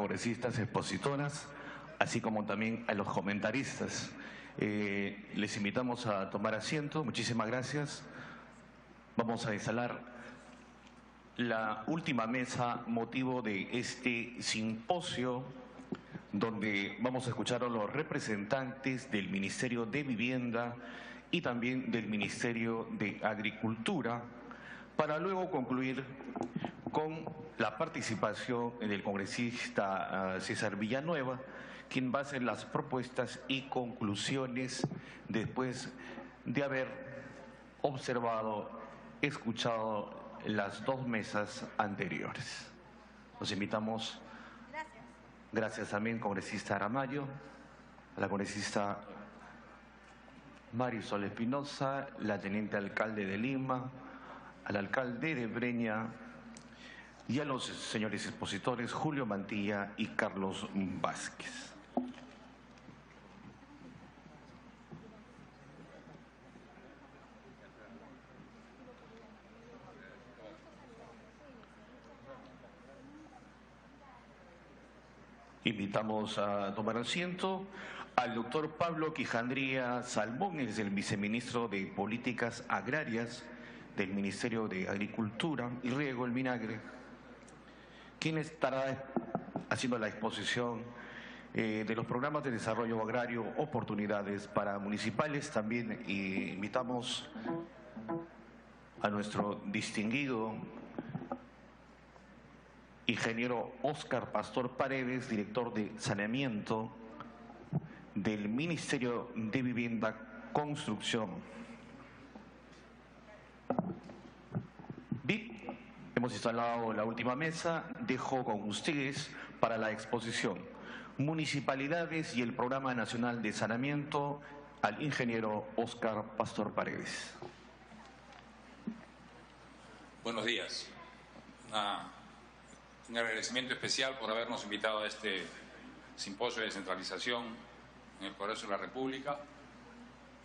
congresistas expositoras, así como también a los comentaristas. Les invitamos a tomar asiento. Muchísimas gracias. Vamos a instalar la última mesa motivo de este simposio, donde vamos a escuchar a los representantes del Ministerio de Vivienda y también del Ministerio de Agricultura, para luego concluir con la participación del congresista César Villanueva, quien va a hacer las propuestas y conclusiones después de haber observado, escuchado las dos mesas anteriores. Los invitamos. Gracias también, congresista Aramayo, a la congresista Marisol Espinosa, la teniente alcalde de Lima, al alcalde de Breña y a los señores expositores Julio Mantilla y Carlos Vázquez. Invitamos a tomar asiento al doctor Pablo Quijandría Salmón, es el viceministro de Políticas Agrarias del Ministerio de Agricultura y Riego, el MINAGRE, quien estará haciendo la exposición de los programas de desarrollo agrario, oportunidades para municipales. También invitamos a nuestro distinguido ingeniero Óscar Pastor Paredes, director de Saneamiento del Ministerio de Vivienda, Construcción. Bien, hemos instalado la última mesa. Dejo con ustedes para la exposición Municipalidades y el Programa Nacional de Saneamiento al ingeniero Óscar Pastor Paredes. Buenos días. Un agradecimiento especial por habernos invitado a este simposio de descentralización en el Congreso de la República.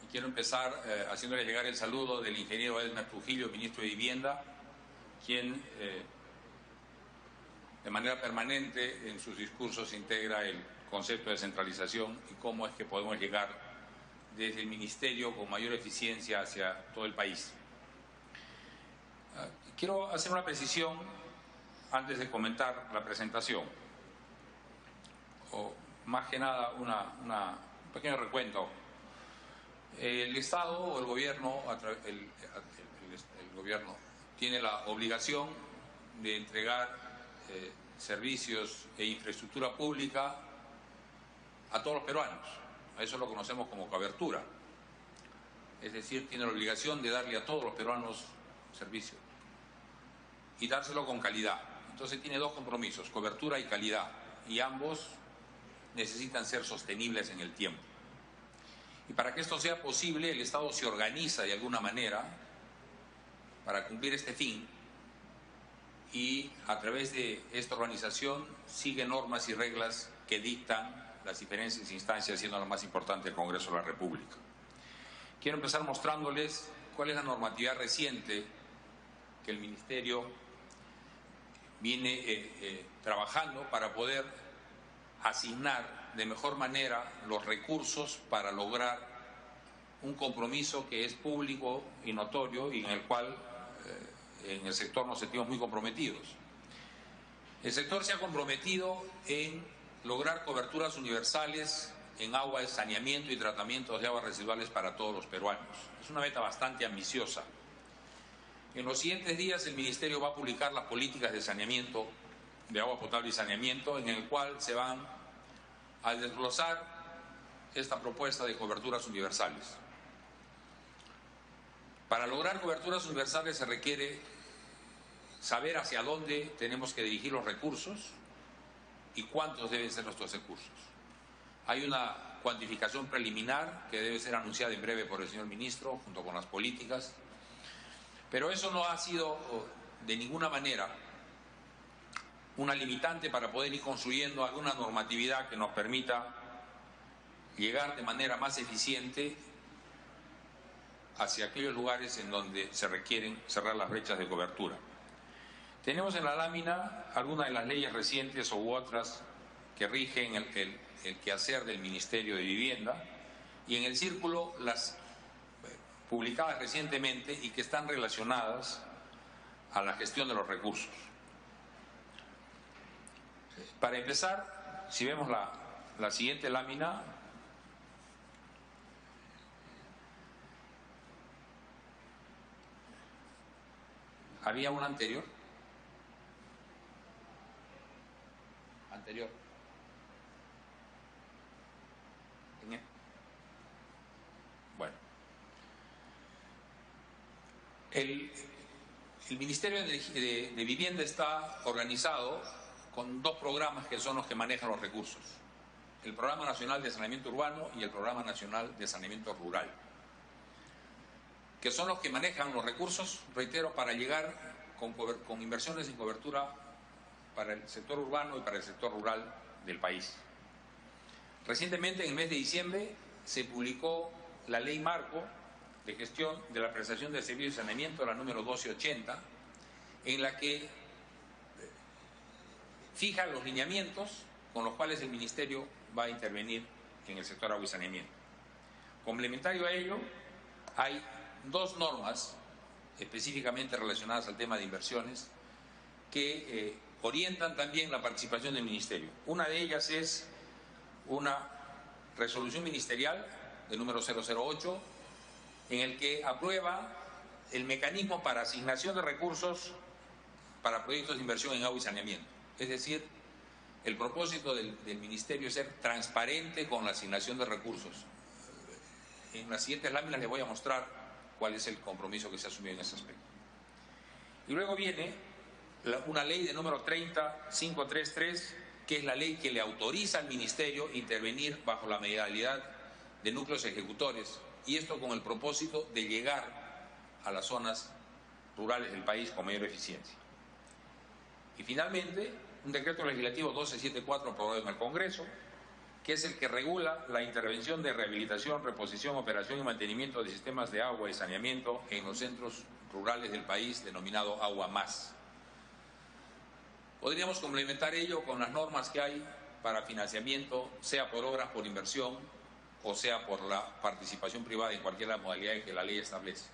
Y quiero empezar haciéndole llegar el saludo del ingeniero Elmer Trujillo, ministro de Vivienda, quien de manera permanente en sus discursos integra el concepto de descentralización y cómo es que podemos llegar desde el Ministerio con mayor eficiencia hacia todo el país. Quiero hacer una precisión antes de comentar la presentación, o más que nada un pequeño recuento. El Estado o el gobierno, el gobierno tiene la obligación de entregar servicios e infraestructura pública a todos los peruanos. A eso lo conocemos como cobertura. Es decir, tiene la obligación de darle a todos los peruanos servicios y dárselo con calidad. Entonces tiene dos compromisos, cobertura y calidad, y ambos necesitan ser sostenibles en el tiempo. Y para que esto sea posible, el Estado se organiza de alguna manera para cumplir este fin y a través de esta organización sigue normas y reglas que dictan las diferentes instancias, siendo la más importante el Congreso de la República. Quiero empezar mostrándoles cuál es la normatividad reciente que el Ministerio viene trabajando para poder asignar de mejor manera los recursos para lograr un compromiso que es público y notorio y en el cual en el sector nos sentimos muy comprometidos. El sector se ha comprometido en lograr coberturas universales en agua de saneamiento y tratamientos de aguas residuales para todos los peruanos. Es una meta bastante ambiciosa. En los siguientes días el Ministerio va a publicar las políticas de saneamiento, de agua potable y saneamiento, en el cual se van a desglosar esta propuesta de coberturas universales. Para lograr coberturas universales se requiere saber hacia dónde tenemos que dirigir los recursos y cuántos deben ser nuestros recursos. Hay una cuantificación preliminar que debe ser anunciada en breve por el señor ministro, junto con las políticas. Pero eso no ha sido de ninguna manera una limitante para poder ir construyendo alguna normatividad que nos permita llegar de manera más eficiente hacia aquellos lugares en donde se requieren cerrar las brechas de cobertura. Tenemos en la lámina algunas de las leyes recientes u otras que rigen el quehacer del Ministerio de Vivienda, y en el círculo las publicadas recientemente y que están relacionadas a la gestión de los recursos. Para empezar, si vemos la siguiente lámina, había una anterior. Bueno, el Ministerio de Vivienda está organizado con dos programas que son los que manejan los recursos: el Programa Nacional de Saneamiento Urbano y el Programa Nacional de Saneamiento Rural, que son los que manejan los recursos, reitero, para llegar con inversiones en cobertura para el sector urbano y para el sector rural del país. Recientemente, en el mes de diciembre, se publicó la Ley Marco de Gestión de la Prestación de Servicios de Saneamiento, la número 1280, en la que fija los lineamientos con los cuales el Ministerio va a intervenir en el sector agua y saneamiento. Complementario a ello, hay dos normas específicamente relacionadas al tema de inversiones que orientan también la participación del Ministerio. Una de ellas es una resolución ministerial de número 008, en el que aprueba el mecanismo para asignación de recursos para proyectos de inversión en agua y saneamiento. Es decir, el propósito del Ministerio es ser transparente con la asignación de recursos. En las siguientes láminas les voy a mostrar cuál es el compromiso que se asumió en ese aspecto. Y luego viene una ley de número 30533, que es la ley que le autoriza al Ministerio intervenir bajo la modalidad de núcleos ejecutores, y esto con el propósito de llegar a las zonas rurales del país con mayor eficiencia. Y finalmente, un decreto legislativo 1274 aprobado en el Congreso, que es el que regula la intervención de rehabilitación, reposición, operación y mantenimiento de sistemas de agua y saneamiento en los centros rurales del país, denominado Agua Más. Podríamos complementar ello con las normas que hay para financiamiento, sea por obras, por inversión, o sea por la participación privada en cualquier modalidad que la ley establece.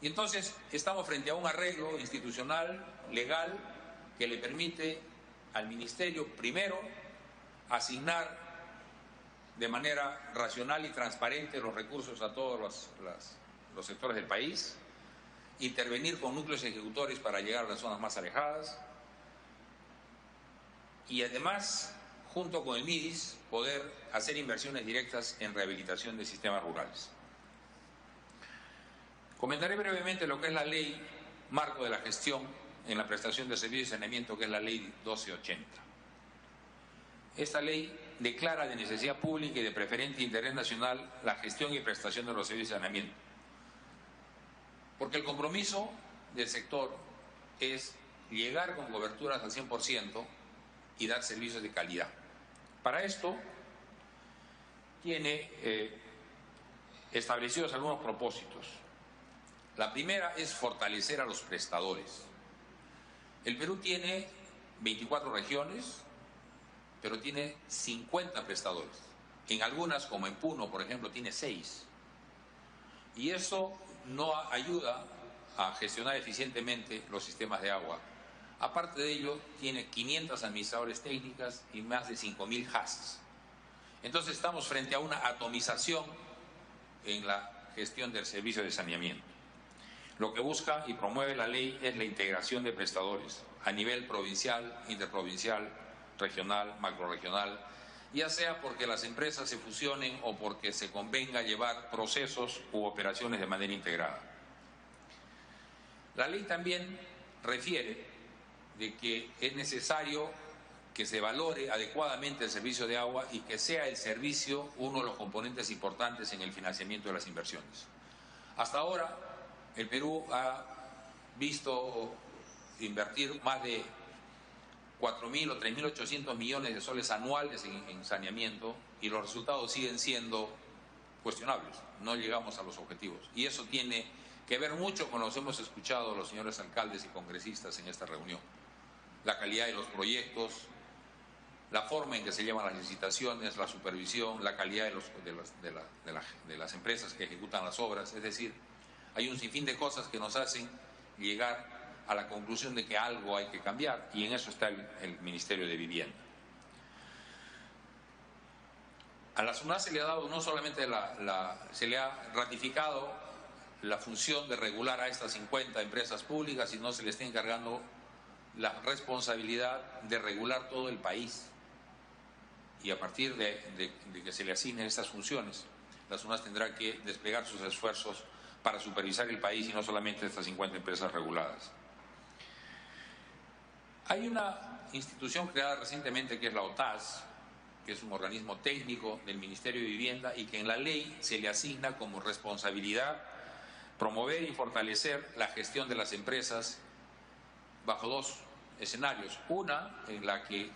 Y entonces estamos frente a un arreglo institucional, legal, que le permite al Ministerio, primero, asignar de manera racional y transparente los recursos a todos los sectores del país, intervenir con núcleos ejecutores para llegar a las zonas más alejadas, y además, junto con el MIDIS, poder hacer inversiones directas en rehabilitación de sistemas rurales. Comentaré brevemente lo que es la Ley Marco de la Gestión en la Prestación de Servicios de Saneamiento, que es la Ley 1280. Esta ley declara de necesidad pública y de preferente interés nacional la gestión y prestación de los servicios de saneamiento, porque el compromiso del sector es llegar con coberturas al 100% y dar servicios de calidad. Para esto tiene establecidos algunos propósitos. La primera es fortalecer a los prestadores. El Perú tiene 24 regiones, pero tiene 50 prestadores. En algunas, como en Puno, por ejemplo, tiene 6. Y eso no ayuda a gestionar eficientemente los sistemas de agua. Aparte de ello, tiene 500 administradores técnicas y más de 5.000 HACs. Entonces estamos frente a una atomización en la gestión del servicio de saneamiento. Lo que busca y promueve la ley es la integración de prestadores a nivel provincial, interprovincial, regional, macrorregional, ya sea porque las empresas se fusionen o porque se convenga llevar procesos u operaciones de manera integrada. La ley también refiere de que es necesario que se valore adecuadamente el servicio de agua y que sea el servicio uno de los componentes importantes en el financiamiento de las inversiones. Hasta ahora, el Perú ha visto invertir más de 4.000 o 3.800 millones de soles anuales en saneamiento, y los resultados siguen siendo cuestionables. No llegamos a los objetivos. Y eso tiene que ver mucho con lo que hemos escuchado los señores alcaldes y congresistas en esta reunión. La calidad de los proyectos, la forma en que se llevan las licitaciones, la supervisión, la calidad de las empresas que ejecutan las obras. Es decir, hay un sinfín de cosas que nos hacen llegar a la conclusión de que algo hay que cambiar, y en eso está el Ministerio de Vivienda. A la SUNAS se le ha dado no solamente se le ha ratificado la función de regular a estas 50 empresas públicas, sino se le está encargando la responsabilidad de regular todo el país. Y a partir de que se le asignen estas funciones, la SUNAS tendrá que desplegar sus esfuerzos para supervisar el país y no solamente estas 50 empresas reguladas. Hay una institución creada recientemente que es la OTAS, que es un organismo técnico del Ministerio de Vivienda y que en la ley se le asigna como responsabilidad promover y fortalecer la gestión de las empresas bajo dos escenarios. Una, en la que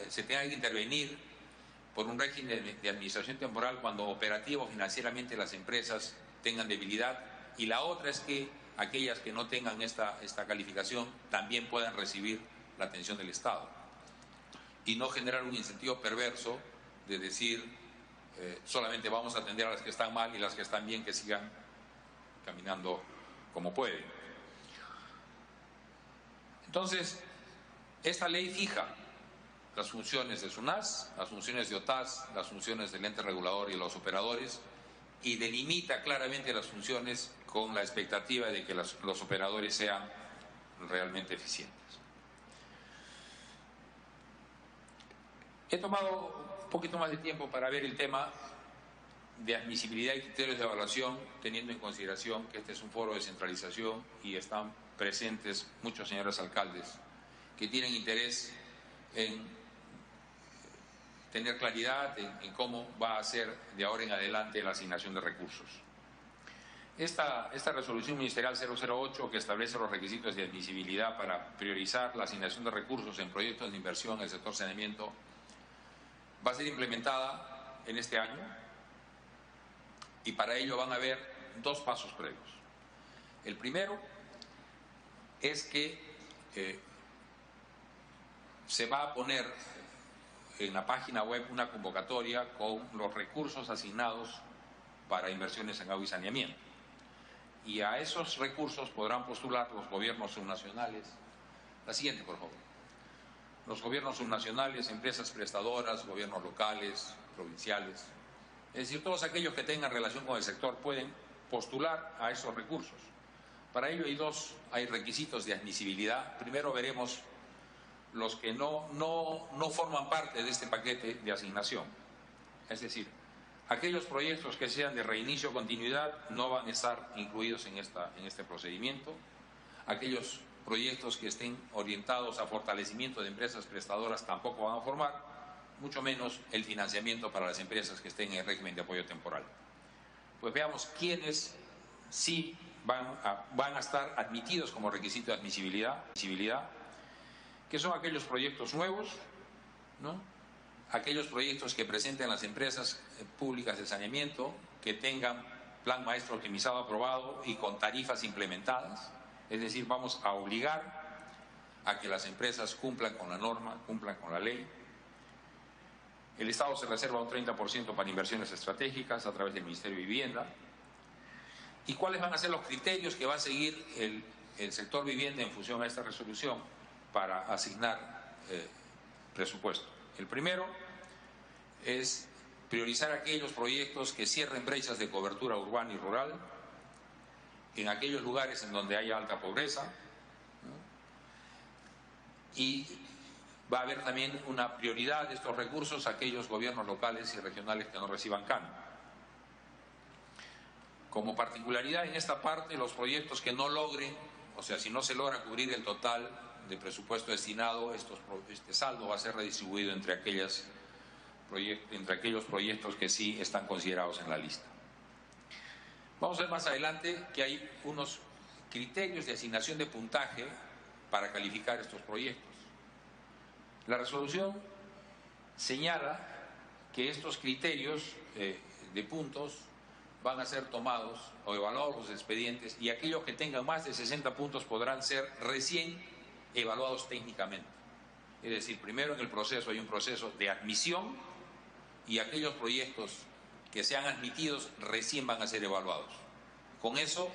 se tenga que intervenir por un régimen de administración temporal cuando operativo financieramente las empresas tengan debilidad, y la otra es que aquellas que no tengan esta calificación también puedan recibir la atención del Estado y no generar un incentivo perverso de decir solamente vamos a atender a las que están mal y las que están bien que sigan caminando como pueden. Entonces, esta ley fija las funciones de SUNAS, las funciones de OTAS, las funciones del ente regulador y los operadores, y delimita claramente las funciones con la expectativa de que los operadores sean realmente eficientes. He tomado un poquito más de tiempo para ver el tema de admisibilidad y criterios de evaluación, teniendo en consideración que este es un foro de centralización y están presentes muchos señores alcaldes que tienen interés en tener claridad en cómo va a ser de ahora en adelante la asignación de recursos. Esta resolución ministerial 008, que establece los requisitos de admisibilidad para priorizar la asignación de recursos en proyectos de inversión en el sector saneamiento, va a ser implementada en este año, y para ello van a haber dos pasos previos. El primero es que se va a poner en la página web una convocatoria con los recursos asignados para inversiones en agua y saneamiento. Y a esos recursos podrán postular los gobiernos subnacionales. La siguiente, por favor. Los gobiernos subnacionales, empresas prestadoras, gobiernos locales, provinciales. Es decir, todos aquellos que tengan relación con el sector pueden postular a esos recursos. Para ello hay requisitos de admisibilidad. Primero veremos los que no forman parte de este paquete de asignación. Es decir, aquellos proyectos que sean de reinicio o continuidad no van a estar incluidos en este procedimiento. Aquellos proyectos que estén orientados a fortalecimiento de empresas prestadoras tampoco van a formar, mucho menos el financiamiento para las empresas que estén en el régimen de apoyo temporal. Pues veamos quiénes sí van a estar admitidos como requisito de admisibilidad, que son aquellos proyectos nuevos, ¿no? Aquellos proyectos que presenten las empresas públicas de saneamiento, que tengan plan maestro optimizado aprobado y con tarifas implementadas. Es decir, vamos a obligar a que las empresas cumplan con la norma, cumplan con la ley. El Estado se reserva un 30% para inversiones estratégicas a través del Ministerio de Vivienda. ¿Y cuáles van a ser los criterios que va a seguir el sector vivienda en función a esta resolución para asignar presupuesto? El primero es priorizar aquellos proyectos que cierren brechas de cobertura urbana y rural en aquellos lugares en donde haya alta pobreza, ¿no? Y va a haber también una prioridad de estos recursos a aquellos gobiernos locales y regionales que no reciban canon. Como particularidad en esta parte, los proyectos que no logren, o sea, si no se logra cubrir el total de presupuesto destinado, este saldo va a ser redistribuido entre aquellos proyectos que sí están considerados en la lista. Vamos a ver más adelante que hay unos criterios de asignación de puntaje para calificar estos proyectos. La resolución señala que estos criterios de puntos van a ser tomados o evaluados los expedientes, y aquellos que tengan más de 60 puntos podrán ser recién evaluados técnicamente. Es decir, primero en el proceso hay un proceso de admisión y aquellos proyectos que sean admitidos recién van a ser evaluados. Con eso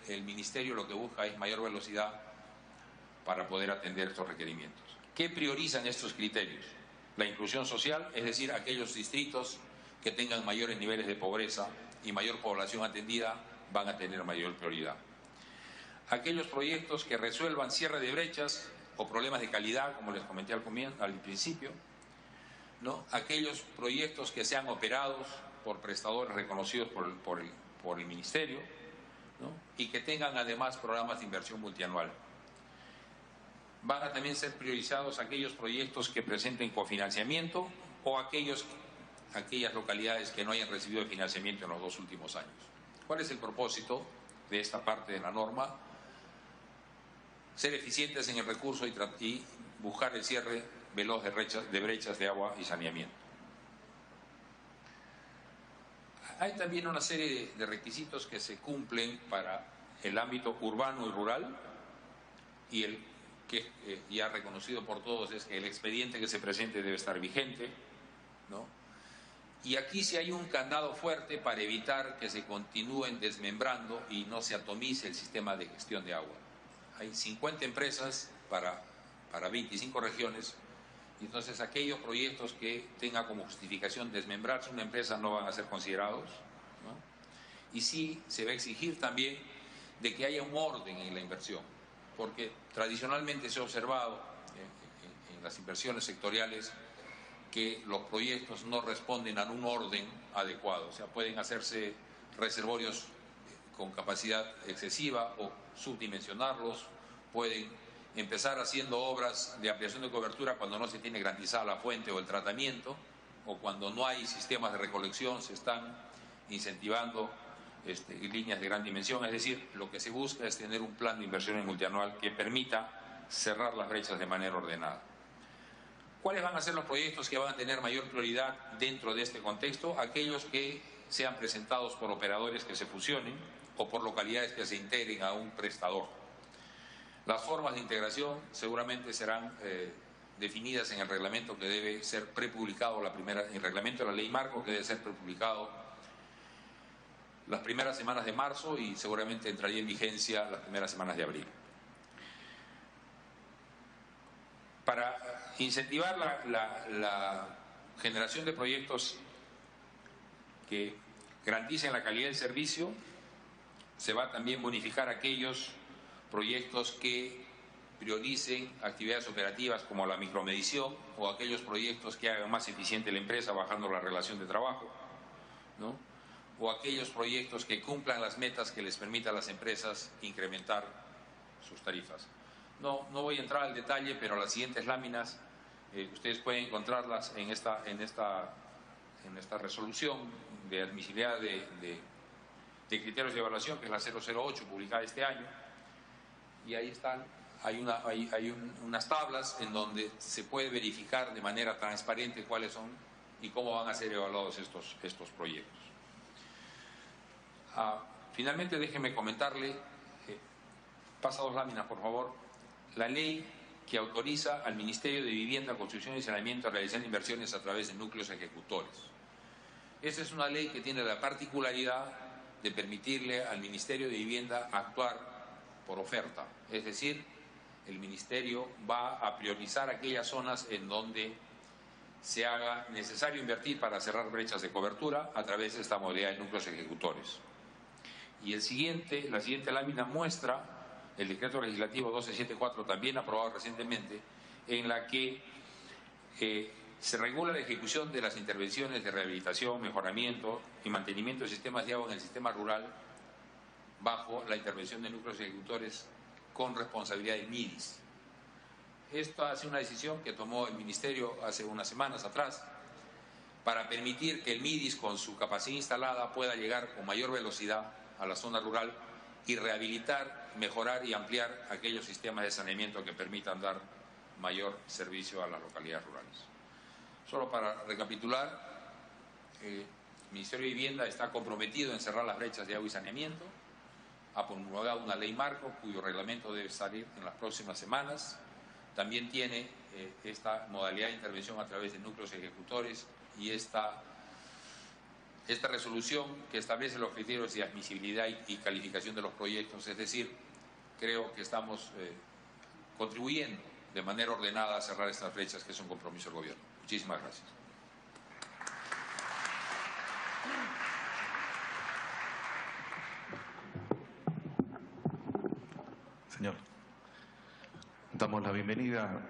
el Ministerio lo que busca es mayor velocidad para poder atender estos requerimientos. ¿Qué priorizan estos criterios? La inclusión social, es decir, aquellos distritos que tengan mayores niveles de pobreza y mayor población atendida van a tener mayor prioridad. Aquellos proyectos que resuelvan cierre de brechas o problemas de calidad, como les comenté al principio, ¿no? Aquellos proyectos que sean operados por prestadores reconocidos por el Ministerio, ¿no? Y que tengan además programas de inversión multianual. Van a también ser priorizados aquellos proyectos que presenten cofinanciamiento o aquellas localidades que no hayan recibido financiamiento en los 2 últimos años. ¿Cuál es el propósito de esta parte de la norma? Ser eficientes en el recurso y buscar el cierre veloz de brechas de agua y saneamiento. Hay también una serie de requisitos que se cumplen para el ámbito urbano y rural, y el que ya reconocido por todos es que el expediente que se presente debe estar vigente, ¿no? Y aquí sí hay un candado fuerte para evitar que se continúen desmembrando y no se atomice el sistema de gestión de agua. Hay 50 empresas para 25 regiones, y entonces aquellos proyectos que tengan como justificación desmembrarse una empresa no van a ser considerados, ¿no? Y sí se va a exigir también de que haya un orden en la inversión, porque tradicionalmente se ha observado en las inversiones sectoriales que los proyectos no responden a un orden adecuado. O sea, pueden hacerse reservorios con capacidad excesiva o subdimensionarlos, pueden empezar haciendo obras de ampliación de cobertura cuando no se tiene garantizada la fuente o el tratamiento, o cuando no hay sistemas de recolección, se están incentivando líneas de gran dimensión. Es decir, lo que se busca es tener un plan de inversiones multianual que permita cerrar las brechas de manera ordenada. ¿Cuáles van a ser los proyectos que van a tener mayor prioridad dentro de este contexto? Aquellos que sean presentados por operadores que se fusionen o por localidades que se integren a un prestador. Las formas de integración seguramente serán definidas en el reglamento que debe ser prepublicado, el reglamento de la ley marco que debe ser prepublicado las primeras semanas de marzo y seguramente entraría en vigencia las primeras semanas de abril. Para incentivar la generación de proyectos que garanticen la calidad del servicio, se va a también bonificar aquellos proyectos que prioricen actividades operativas como la micromedición o aquellos proyectos que hagan más eficiente la empresa bajando la relación de trabajo, ¿no? O aquellos proyectos que cumplan las metas que les permita a las empresas incrementar sus tarifas. No voy a entrar al detalle, pero las siguientes láminas ustedes pueden encontrarlas en esta resolución de admisibilidad de criterios de evaluación, que es la 008 publicada este año, y ahí están, hay unas tablas en donde se puede verificar de manera transparente cuáles son y cómo van a ser evaluados estos proyectos. Finalmente, déjenme comentarle, pasa 2 láminas por favor, la ley que autoriza al Ministerio de Vivienda, Construcción y Saneamiento a realizar inversiones a través de núcleos ejecutores. Esta es una ley que tiene la particularidad de permitirle al Ministerio de Vivienda actuar por oferta, es decir, el Ministerio va a priorizar aquellas zonas en donde se haga necesario invertir para cerrar brechas de cobertura a través de esta modalidad de núcleos ejecutores. Y la siguiente lámina muestra el decreto legislativo 1274, también aprobado recientemente, en la que se regula la ejecución de las intervenciones de rehabilitación, mejoramiento y mantenimiento de sistemas de agua en el sistema rural bajo la intervención de núcleos ejecutores con responsabilidad del MIDIS. Esta es una decisión que tomó el Ministerio hace unas semanas atrás para permitir que el MIDIS, con su capacidad instalada, pueda llegar con mayor velocidad a la zona rural y rehabilitar, mejorar y ampliar aquellos sistemas de saneamiento que permitan dar mayor servicio a las localidades rurales. Solo para recapitular, el Ministerio de Vivienda está comprometido en cerrar las brechas de agua y saneamiento, ha promulgado una ley marco cuyo reglamento debe salir en las próximas semanas, también tiene esta modalidad de intervención a través de núcleos ejecutores y esta resolución que establece los criterios de admisibilidad y calificación de los proyectos. Es decir, creo que estamos contribuyendo de manera ordenada a cerrar estas brechas, que es un compromiso del gobierno. Muchísimas gracias. Señor, damos la bienvenida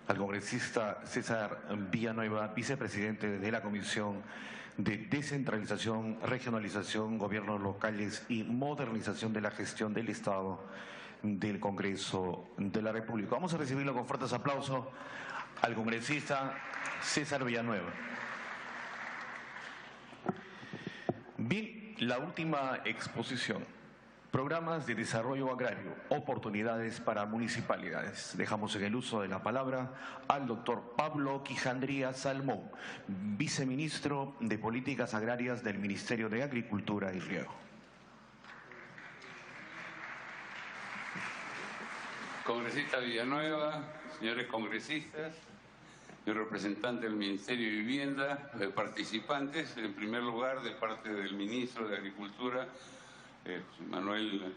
al congresista César Villanueva, vicepresidente de la Comisión de Descentralización, Regionalización, Gobiernos Locales y Modernización de la Gestión del Estado del Congreso de la República. Vamos a recibirlo con fuertes aplausos al congresista César Villanueva. Bien, la última exposición. Programas de desarrollo agrario, oportunidades para municipalidades. Dejamos en el uso de la palabra al doctor Pablo Quijandría Salmón, viceministro de Políticas Agrarias del Ministerio de Agricultura y Riego. Congresista Villanueva, señores congresistas, señor representante del Ministerio de Vivienda, participantes, en primer lugar de parte del ministro de Agricultura, José Manuel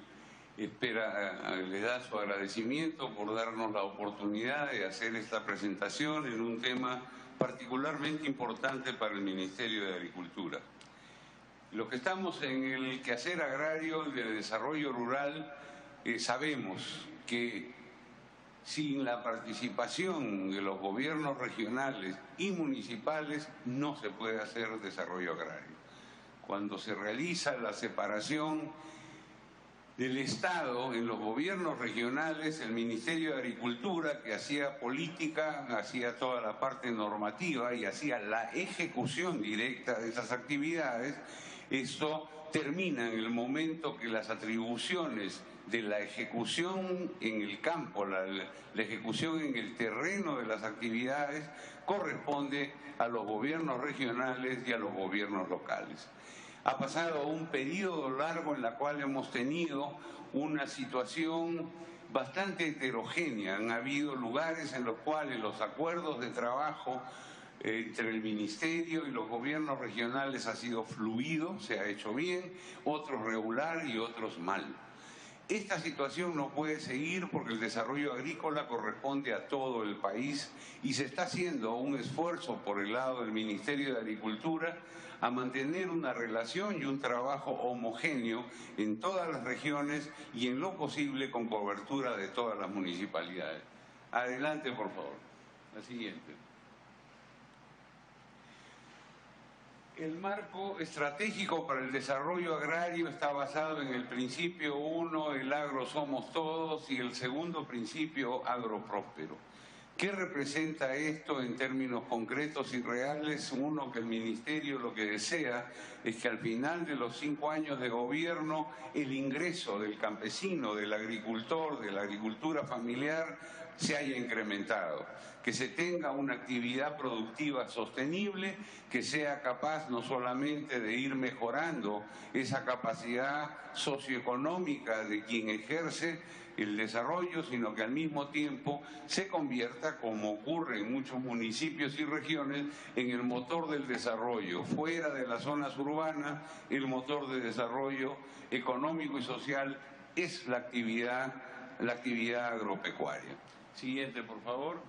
le da su agradecimiento por darnos la oportunidad de hacer esta presentación en un tema particularmente importante para el Ministerio de Agricultura. Los que estamos en el quehacer agrario y de desarrollo rural sabemos que sin la participación de los gobiernos regionales y municipales no se puede hacer desarrollo agrario. Cuando se realiza la separación del Estado en los gobiernos regionales, el Ministerio de Agricultura, que hacía política, hacía toda la parte normativa y hacía la ejecución directa de esas actividades, esto termina en el momento que las atribuciones de la ejecución en el campo, la ejecución en el terreno de las actividades, corresponde a los gobiernos regionales y a los gobiernos locales. Ha pasado un periodo largo en el cual hemos tenido una situación bastante heterogénea. Han habido lugares en los cuales los acuerdos de trabajo entre el Ministerio y los gobiernos regionales ha sido fluido, se ha hecho bien, otros regular y otros mal. Esta situación no puede seguir porque el desarrollo agrícola corresponde a todo el país y se está haciendo un esfuerzo por el lado del Ministerio de Agricultura a mantener una relación y un trabajo homogéneo en todas las regiones y en lo posible con cobertura de todas las municipalidades. Adelante, por favor. La siguiente. El marco estratégico para el desarrollo agrario está basado en el principio 1, el agro somos todos, y el segundo principio, agro próspero. ¿Qué representa esto en términos concretos y reales? Uno, que el Ministerio lo que desea es que al final de los 5 años de gobierno el ingreso del campesino, del agricultor, de la agricultura familiar se haya incrementado, que se tenga una actividad productiva sostenible, que sea capaz no solamente de ir mejorando esa capacidad socioeconómica de quien ejerce el desarrollo, sino que al mismo tiempo se convierta, como ocurre en muchos municipios y regiones, en el motor del desarrollo. Fuera de las zonas urbanas, el motor de desarrollo económico y social es la actividad agropecuaria. Siguiente, por favor.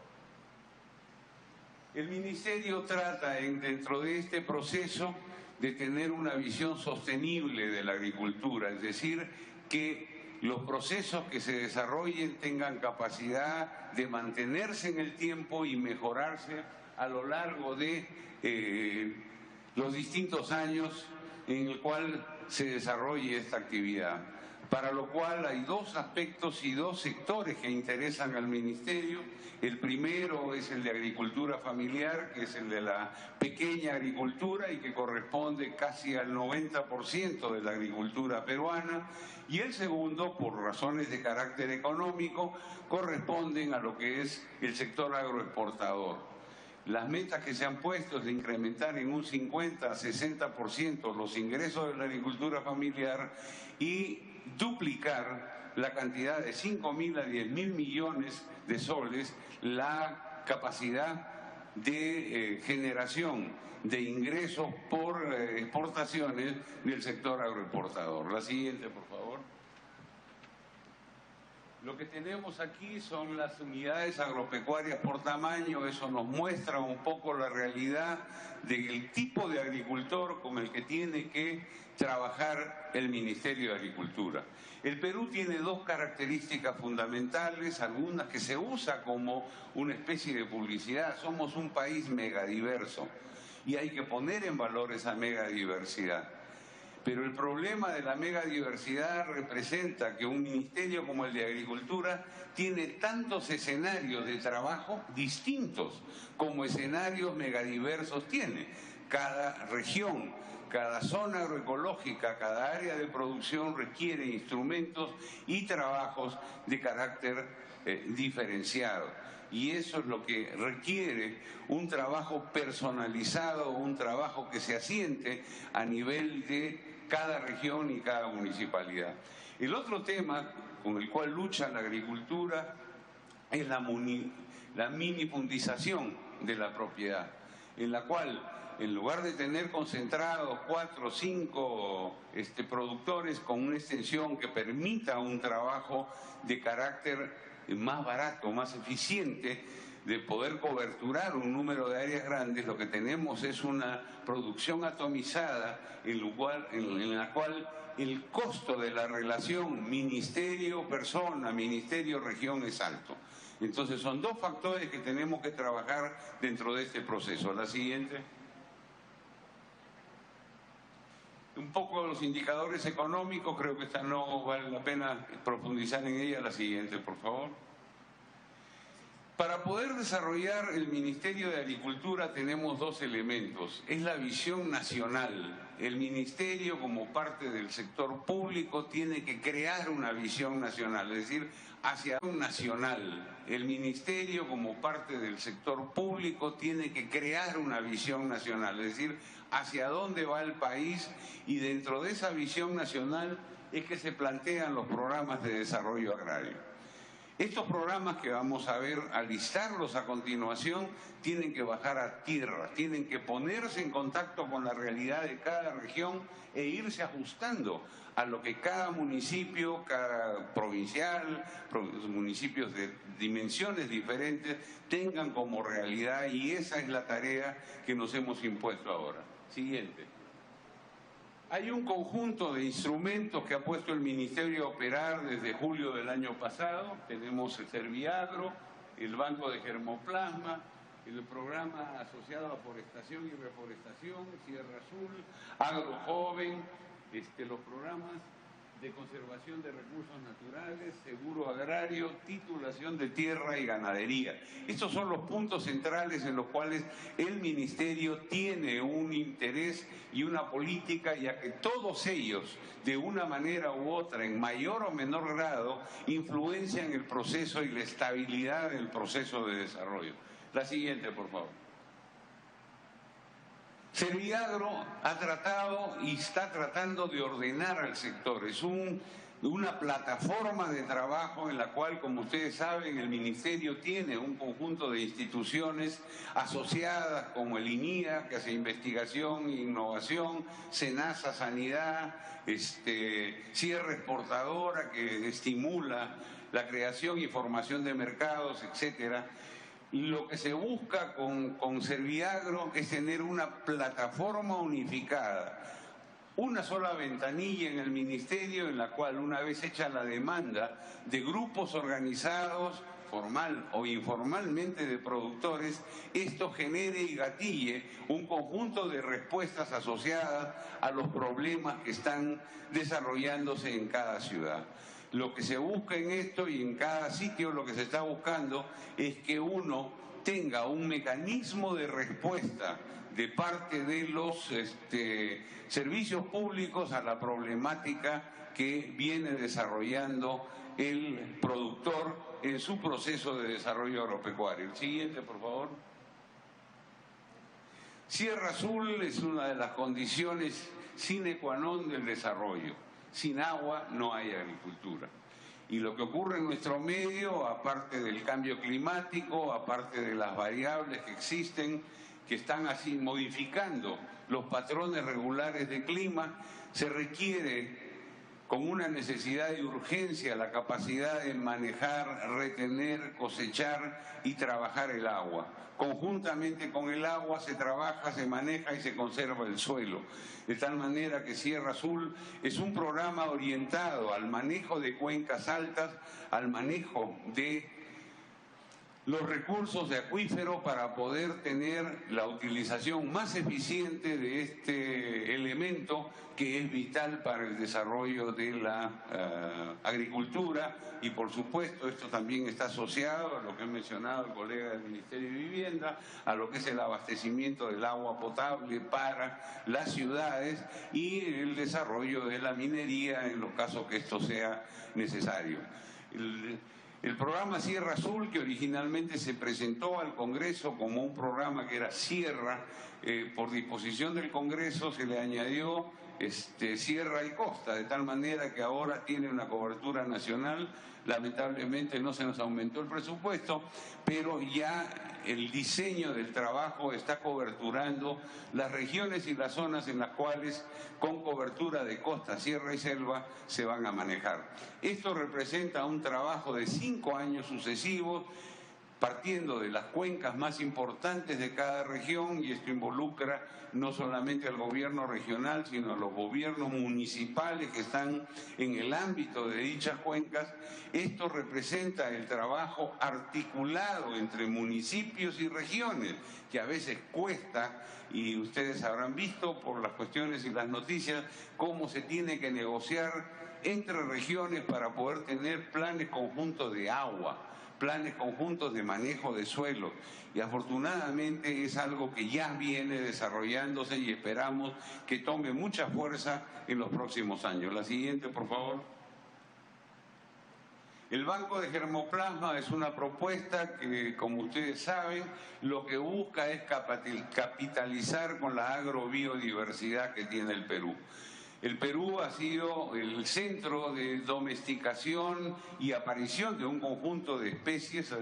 El Ministerio trata dentro de este proceso de tener una visión sostenible de la agricultura, es decir, que los procesos que se desarrollen tengan capacidad de mantenerse en el tiempo y mejorarse a lo largo de los distintos años en el cual se desarrolle esta actividad. Para lo cual hay 2 aspectos y 2 sectores que interesan al Ministerio. El primero es el de agricultura familiar, que es el de la pequeña agricultura y que corresponde casi al 90% de la agricultura peruana. Y el segundo, por razones de carácter económico, corresponden a lo que es el sector agroexportador. Las metas que se han puesto es de incrementar en un 50 a 60% los ingresos de la agricultura familiar y duplicar la cantidad de 5.000 a 10.000 millones de soles la capacidad de generación de ingresos por exportaciones del sector agroexportador. La siguiente, por favor. Lo que tenemos aquí son las unidades agropecuarias por tamaño. Eso nos muestra un poco la realidad del tipo de agricultor con el que tiene que trabajar el Ministerio de Agricultura. El Perú tiene dos características fundamentales, algunas que se usa como una especie de publicidad. Somos un país megadiverso y hay que poner en valor esa megadiversidad. Pero el problema de la megadiversidad representa que un ministerio como el de Agricultura tiene tantos escenarios de trabajo distintos como escenarios megadiversos tiene. Cada región, cada zona agroecológica, cada área de producción requiere instrumentos y trabajos de carácter diferenciado. Y eso es lo que requiere un trabajo personalizado, un trabajo que se asiente a nivel de cada región y cada municipalidad. El otro tema con el cual lucha la agricultura es la minifundización de la propiedad, en la cual, en lugar de tener concentrados 4 o 5 productores con una extensión que permita un trabajo de carácter más barato, más eficiente, de poder coberturar un número de áreas grandes, lo que tenemos es una producción atomizada en la cual el costo de la relación ministerio-persona, ministerio-región es alto. Entonces son dos factores que tenemos que trabajar dentro de este proceso. La siguiente. Un poco los indicadores económicos, creo que esta no vale la pena profundizar en ella. La siguiente, por favor. Para poder desarrollar el Ministerio de Agricultura tenemos dos elementos. Es la visión nacional. El Ministerio, como parte del sector público, tiene que crear una visión nacional, es decir, hacia un nacional. El Ministerio, como parte del sector público, tiene que crear una visión nacional, es decir, hacia dónde va el país, y dentro de esa visión nacional es que se plantean los programas de desarrollo agrario. Estos programas que vamos a ver, al listarlos a continuación, tienen que bajar a tierra, tienen que ponerse en contacto con la realidad de cada región e irse ajustando a lo que cada municipio, cada provincial, municipios de dimensiones diferentes tengan como realidad, y esa es la tarea que nos hemos impuesto ahora. Siguiente. Hay un conjunto de instrumentos que ha puesto el Ministerio a operar desde julio del año pasado. Tenemos el Serviagro, el Banco de Germoplasma, el programa asociado a forestación y reforestación, Sierra Azul, Agro Joven, los programas de conservación de recursos naturales, seguro agrario, titulación de tierra y ganadería. Estos son los puntos centrales en los cuales el Ministerio tiene un interés y una política, ya que todos ellos, de una manera u otra, en mayor o menor grado, influencian el proceso y la estabilidad del proceso de desarrollo. La siguiente, por favor. Serviagro ha tratado y está tratando de ordenar al sector. Es una plataforma de trabajo en la cual, como ustedes saben, el Ministerio tiene un conjunto de instituciones asociadas como el INIA, que hace investigación e innovación, SENASA, Sanidad, Sierra Exportadora, que estimula la creación y formación de mercados, etcétera. Lo que se busca con Serviagro es tener una plataforma unificada, una sola ventanilla en el Ministerio en la cual, una vez hecha la demanda de grupos organizados, formal o informalmente, de productores, esto genere y gatille un conjunto de respuestas asociadas a los problemas que están desarrollándose en cada ciudad. Lo que se busca en esto, y en cada sitio lo que se está buscando, es que uno tenga un mecanismo de respuesta de parte de los servicios públicos a la problemática que viene desarrollando el productor en su proceso de desarrollo agropecuario. El siguiente, por favor. Sierra Azul es una de las condiciones sine qua non del desarrollo. Sin agua no hay agricultura. Y lo que ocurre en nuestro medio, aparte del cambio climático, aparte de las variables que existen, que están así modificando los patrones regulares de clima, se requiere con una necesidad de urgencia la capacidad de manejar, retener, cosechar y trabajar el agua. Conjuntamente con el agua se trabaja, se maneja y se conserva el suelo. De tal manera que Sierra Azul es un programa orientado al manejo de cuencas altas, al manejo de los recursos de acuífero para poder tener la utilización más eficiente de este elemento que es vital para el desarrollo de la agricultura, y por supuesto esto también está asociado a lo que ha mencionado el colega del Ministerio de Vivienda, a lo que es el abastecimiento del agua potable para las ciudades y el desarrollo de la minería en los casos que esto sea necesario. El programa Sierra Azul, que originalmente se presentó al Congreso como un programa que era Sierra, por disposición del Congreso se le añadió Sierra y Costa, de tal manera que ahora tiene una cobertura nacional. Lamentablemente no se nos aumentó el presupuesto, pero ya el diseño del trabajo está coberturando las regiones y las zonas en las cuales con cobertura de costa, sierra y selva se van a manejar. Esto representa un trabajo de 5 años sucesivos, partiendo de las cuencas más importantes de cada región, y esto involucra no solamente al gobierno regional, sino a los gobiernos municipales que están en el ámbito de dichas cuencas. Esto representa el trabajo articulado entre municipios y regiones, que a veces cuesta, y ustedes habrán visto por las cuestiones y las noticias cómo se tiene que negociar entre regiones para poder tener planes conjuntos de agua, planes conjuntos de manejo de suelo, y afortunadamente es algo que ya viene desarrollándose y esperamos que tome mucha fuerza en los próximos años. La siguiente, por favor. El Banco de Germoplasma es una propuesta que, como ustedes saben, lo que busca es capitalizar con la agrobiodiversidad que tiene el Perú. El Perú ha sido el centro de domesticación y aparición de un conjunto de especies,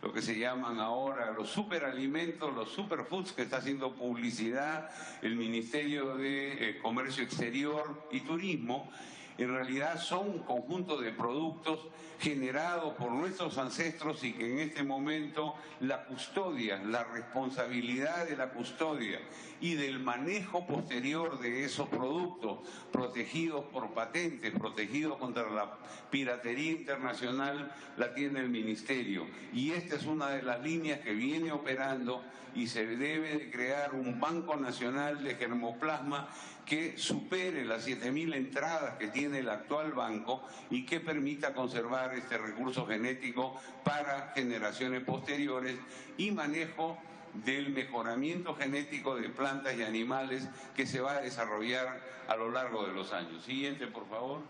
lo que se llaman ahora los superalimentos, los superfoods, que está haciendo publicidad el Ministerio de Comercio Exterior y Turismo. En realidad son un conjunto de productos generados por nuestros ancestros y que en este momento la custodia, la responsabilidad de la custodia y del manejo posterior de esos productos protegidos por patentes, protegidos contra la piratería internacional, la tiene el Ministerio. Y esta es una de las líneas que viene operando, y se debe de crear un Banco Nacional de Germoplasma que supere las 7.000 entradas que tiene el actual banco y que permita conservar este recurso genético para generaciones posteriores y manejo del mejoramiento genético de plantas y animales que se va a desarrollar a lo largo de los años. Siguiente, por favor.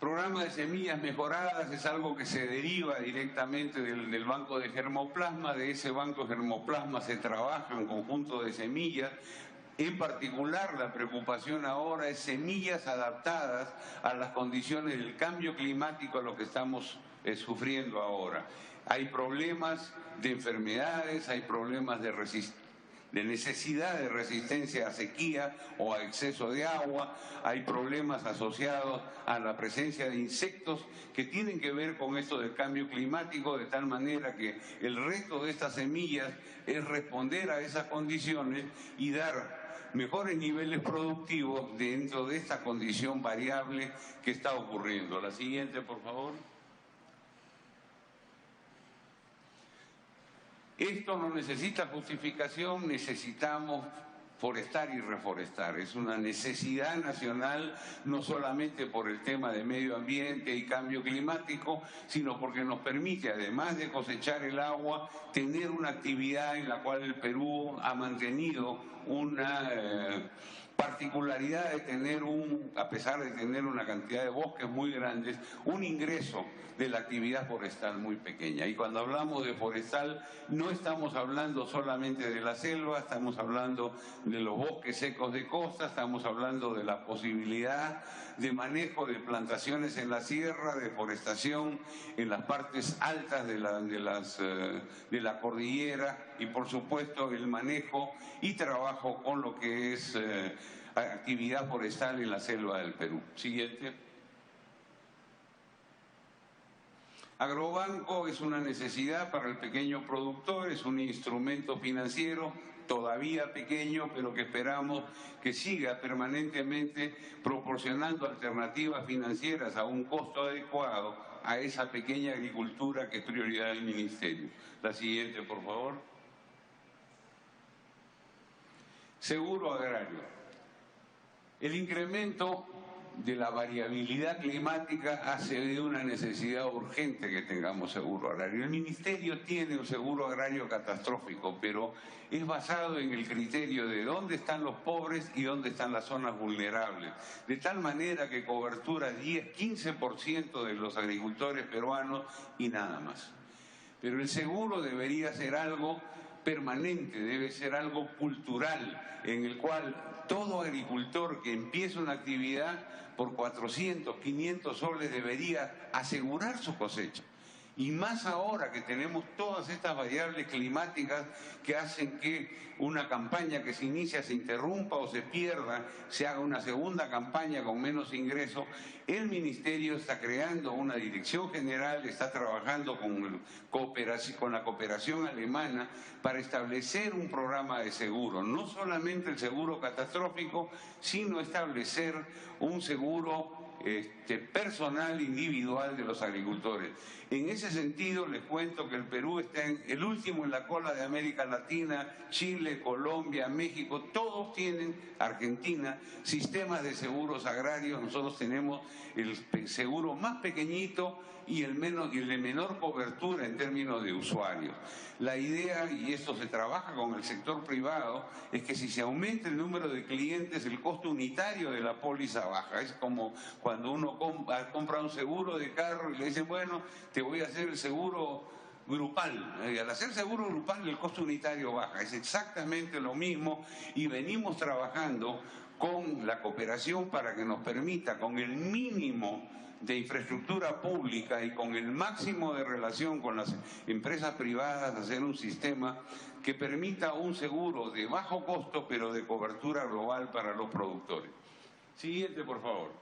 Programa de semillas mejoradas es algo que se deriva directamente del Banco de Germoplasma. De ese Banco de Germoplasma se trabaja un conjunto de semillas. En particular, la preocupación ahora es semillas adaptadas a las condiciones del cambio climático a lo que estamos sufriendo ahora. Hay problemas de enfermedades, hay problemas de necesidad de resistencia a sequía o a exceso de agua, hay problemas asociados a la presencia de insectos que tienen que ver con esto del cambio climático, de tal manera que el reto de estas semillas es responder a esas condiciones y dar mejores niveles productivos dentro de esta condición variable que está ocurriendo. La siguiente, por favor. Esto no necesita justificación, necesitamos forestar y reforestar. Es una necesidad nacional, no solamente por el tema de medio ambiente y cambio climático, sino porque nos permite, además de cosechar el agua, tener una actividad en la cual el Perú ha mantenido una particularidad de tener a pesar de tener una cantidad de bosques muy grandes, un ingreso de la actividad forestal muy pequeña. Y cuando hablamos de forestal, no estamos hablando solamente de la selva, estamos hablando de los bosques secos de costa, estamos hablando de la posibilidad de manejo de plantaciones en la sierra, de forestación en las partes altas de la cordillera y, por supuesto, el manejo y trabajo con lo que es actividad forestal en la selva del Perú. Siguiente. Agrobanco es una necesidad para el pequeño productor, es un instrumento financiero todavía pequeño, pero que esperamos que siga permanentemente proporcionando alternativas financieras a un costo adecuado a esa pequeña agricultura que es prioridad del Ministerio. La siguiente, por favor. Seguro agrario. El incremento de la variabilidad climática hace de una necesidad urgente que tengamos seguro agrario. El Ministerio tiene un seguro agrario catastrófico, pero es basado en el criterio de dónde están los pobres y dónde están las zonas vulnerables, de tal manera que cobertura 10-15% de los agricultores peruanos y nada más. Pero el seguro debería ser algo permanente, debe ser algo cultural, en el cual todo agricultor que empiece una actividad por 400, 500 soles debería asegurar su cosecha. Y más ahora que tenemos todas estas variables climáticas que hacen que una campaña que se inicia se interrumpa o se pierda, se haga una segunda campaña con menos ingresos. El Ministerio está creando una dirección general, está trabajando con la cooperación alemana para establecer un programa de seguro, no solamente el seguro catastrófico, sino establecer un seguro personal individual de los agricultores. En ese sentido les cuento que el Perú está el último en la cola de América Latina, Chile, Colombia, México, todos tienen, Argentina, sistemas de seguros agrarios. Nosotros tenemos el seguro más pequeñito y el de menor cobertura en términos de usuarios. La idea, y esto se trabaja con el sector privado, es que si se aumenta el número de clientes, el costo unitario de la póliza baja. Es como cuando uno compra un seguro de carro y le dicen, bueno, te voy a hacer el seguro grupal. Y al hacer seguro grupal el costo unitario baja. Es exactamente lo mismo y venimos trabajando con la cooperación para que nos permita, con el mínimo de infraestructura pública y con el máximo de relación con las empresas privadas, hacer un sistema que permita un seguro de bajo costo pero de cobertura global para los productores. Siguiente, por favor.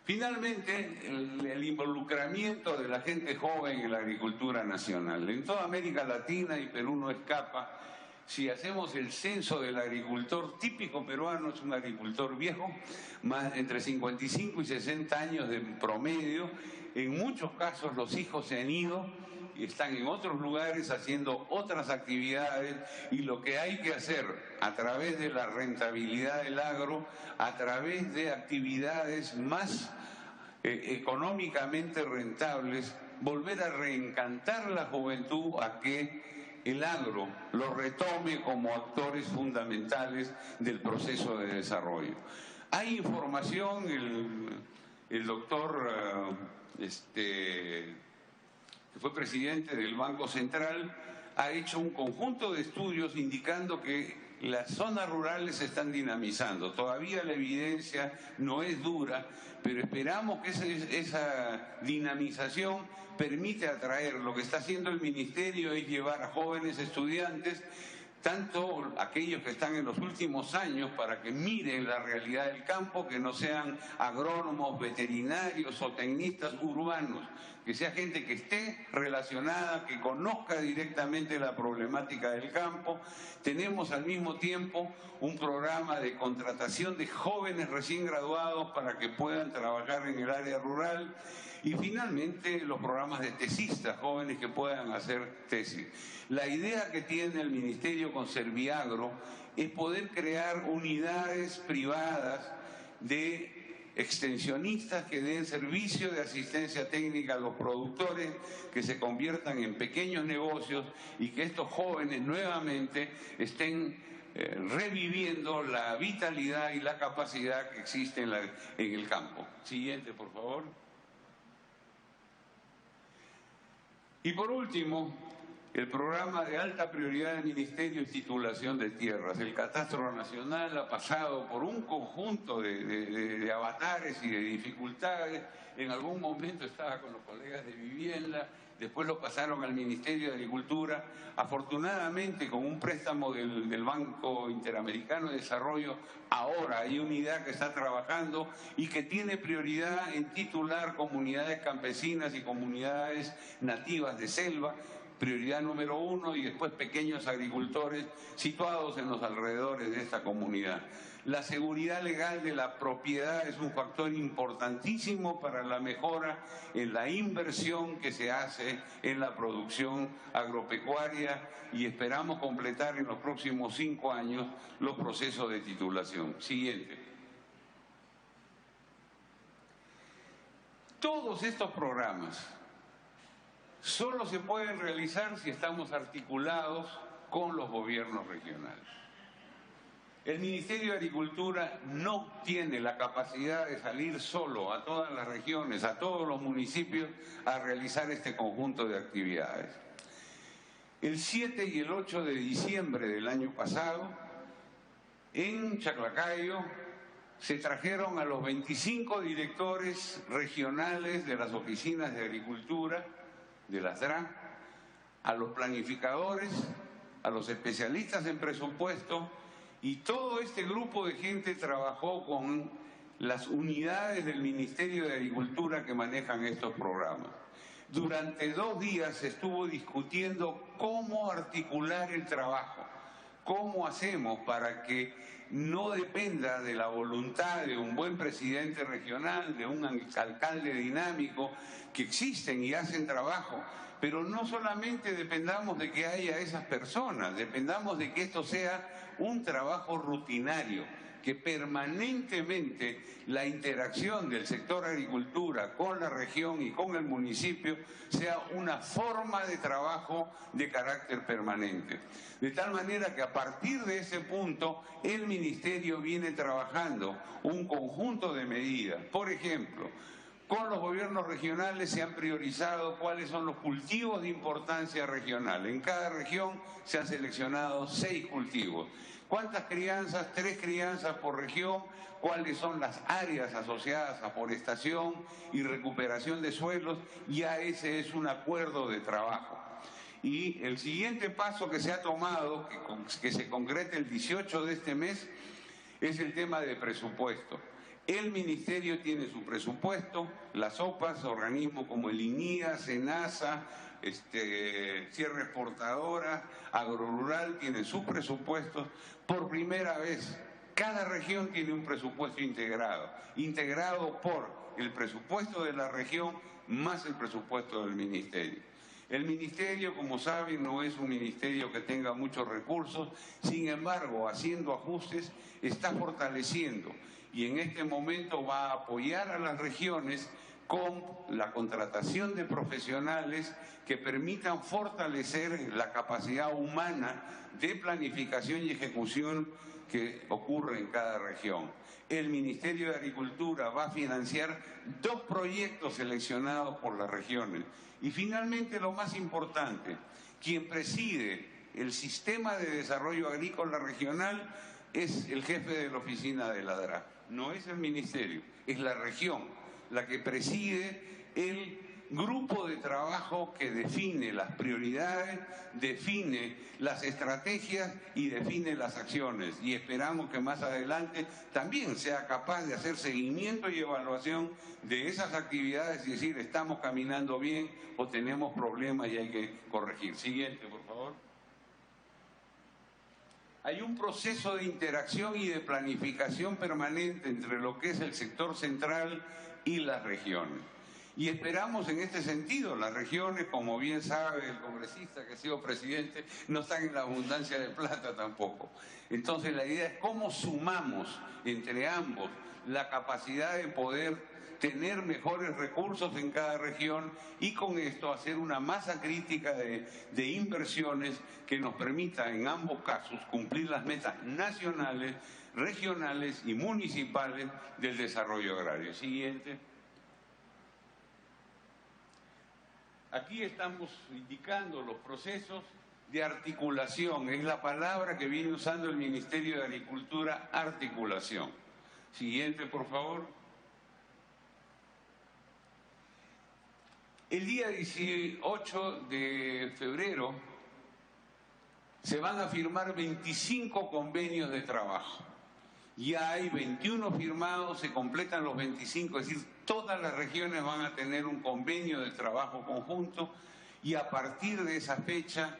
Finalmente, el involucramiento de la gente joven en la agricultura nacional. En toda América Latina, y Perú no escapa, si hacemos el censo del agricultor típico peruano, es un agricultor viejo, más entre 55 y 60 años de promedio. En muchos casos los hijos se han ido y están en otros lugares haciendo otras actividades, y lo que hay que hacer a través de la rentabilidad del agro, a través de actividades más económicamente rentables, volver a reencantar la juventud a que el agro lo retome como actores fundamentales del proceso de desarrollo. Hay información, el doctor que fue presidente del Banco Central ha hecho un conjunto de estudios indicando que las zonas rurales se están dinamizando. Todavía la evidencia no es dura, pero esperamos que esa dinamización permite atraer. Lo que está haciendo el Ministerio es llevar a jóvenes estudiantes, tanto aquellos que están en los últimos años, para que miren la realidad del campo, que no sean agrónomos, veterinarios o tecnistas urbanos, que sea gente que esté relacionada, que conozca directamente la problemática del campo. Tenemos al mismo tiempo un programa de contratación de jóvenes recién graduados para que puedan trabajar en el área rural. Y finalmente los programas de tesistas, jóvenes que puedan hacer tesis. La idea que tiene el Ministerio con Serviagro es poder crear unidades privadas de extensionistas que den servicio de asistencia técnica a los productores, que se conviertan en pequeños negocios y que estos jóvenes nuevamente estén reviviendo la vitalidad y la capacidad que existe en el campo. Siguiente, por favor. Y por último, el programa de alta prioridad del Ministerio es titulación de tierras. El Catastro Nacional ha pasado por un conjunto de avatares y de dificultades. En algún momento estaba con los colegas de Vivienda, después lo pasaron al Ministerio de Agricultura. Afortunadamente, con un préstamo del Banco Interamericano de Desarrollo, ahora hay unidad que está trabajando y que tiene prioridad en titular comunidades campesinas y comunidades nativas de selva, prioridad número 1, y después pequeños agricultores situados en los alrededores de esta comunidad. La seguridad legal de la propiedad es un factor importantísimo para la mejora en la inversión que se hace en la producción agropecuaria y esperamos completar en los próximos 5 años los procesos de titulación. Siguiente. Todos estos programas solo se pueden realizar si estamos articulados con los gobiernos regionales. El Ministerio de Agricultura no tiene la capacidad de salir solo a todas las regiones, a todos los municipios, a realizar este conjunto de actividades. El 7 y el 8 de diciembre del año pasado, en Chaclacayo, se trajeron a los 25 directores regionales de las oficinas de agricultura, de las DRA, a los planificadores, a los especialistas en presupuesto, y todo este grupo de gente trabajó con las unidades del Ministerio de Agricultura que manejan estos programas. Durante 2 días se estuvo discutiendo cómo articular el trabajo, cómo hacemos para que no dependa de la voluntad de un buen presidente regional, de un alcalde dinámico, que existen y hacen trabajo, pero no solamente dependamos de que haya esas personas, dependamos de que esto sea un trabajo rutinario, que permanentemente la interacción del sector agricultura con la región y con el municipio sea una forma de trabajo de carácter permanente. De tal manera que a partir de ese punto el Ministerio viene trabajando un conjunto de medidas. Por ejemplo, con los gobiernos regionales se han priorizado cuáles son los cultivos de importancia regional. En cada región se han seleccionado 6 cultivos. ¿Cuántas crianzas? 3 crianzas por región. ¿Cuáles son las áreas asociadas a forestación y recuperación de suelos? Ya ese es un acuerdo de trabajo. Y el siguiente paso que se ha tomado, que se concreta el 18 de este mes, es el tema de presupuesto. El Ministerio tiene su presupuesto, las OPAs, organismos como el INIA, SENASA, Sierra Exportadora, Agrorural, tienen sus presupuestos. Por primera vez, cada región tiene un presupuesto integrado por el presupuesto de la región más el presupuesto del Ministerio. El Ministerio, como saben, no es un ministerio que tenga muchos recursos, sin embargo, haciendo ajustes, está fortaleciendo y en este momento va a apoyar a las regiones con la contratación de profesionales que permitan fortalecer la capacidad humana de planificación y ejecución que ocurre en cada región. El Ministerio de Agricultura va a financiar 2 proyectos seleccionados por las regiones. Y finalmente, lo más importante, quien preside el sistema de desarrollo agrícola regional es el jefe de la oficina de la DRA. No es el Ministerio, es la región la que preside el grupo de trabajo que define las prioridades, define las estrategias y define las acciones. Y esperamos que más adelante también sea capaz de hacer seguimiento y evaluación de esas actividades y decir, estamos caminando bien o tenemos problemas y hay que corregir. Siguiente, por favor. Hay un proceso de interacción y de planificación permanente entre lo que es el sector central y las regiones. Y esperamos en este sentido, las regiones, como bien sabe el congresista que ha sido presidente, no están en la abundancia de plata tampoco. Entonces la idea es cómo sumamos entre ambos la capacidad de poder tener mejores recursos en cada región y con esto hacer una masa crítica de inversiones que nos permita en ambos casos cumplir las metas nacionales, regionales y municipales del desarrollo agrario. Siguiente. Aquí estamos indicando los procesos de articulación. Es la palabra que viene usando el Ministerio de Agricultura, articulación. Siguiente, por favor. El día 18 de febrero se van a firmar 25 convenios de trabajo. Ya hay 21 firmados, se completan los 25, es decir, todas las regiones van a tener un convenio de trabajo conjunto y a partir de esa fecha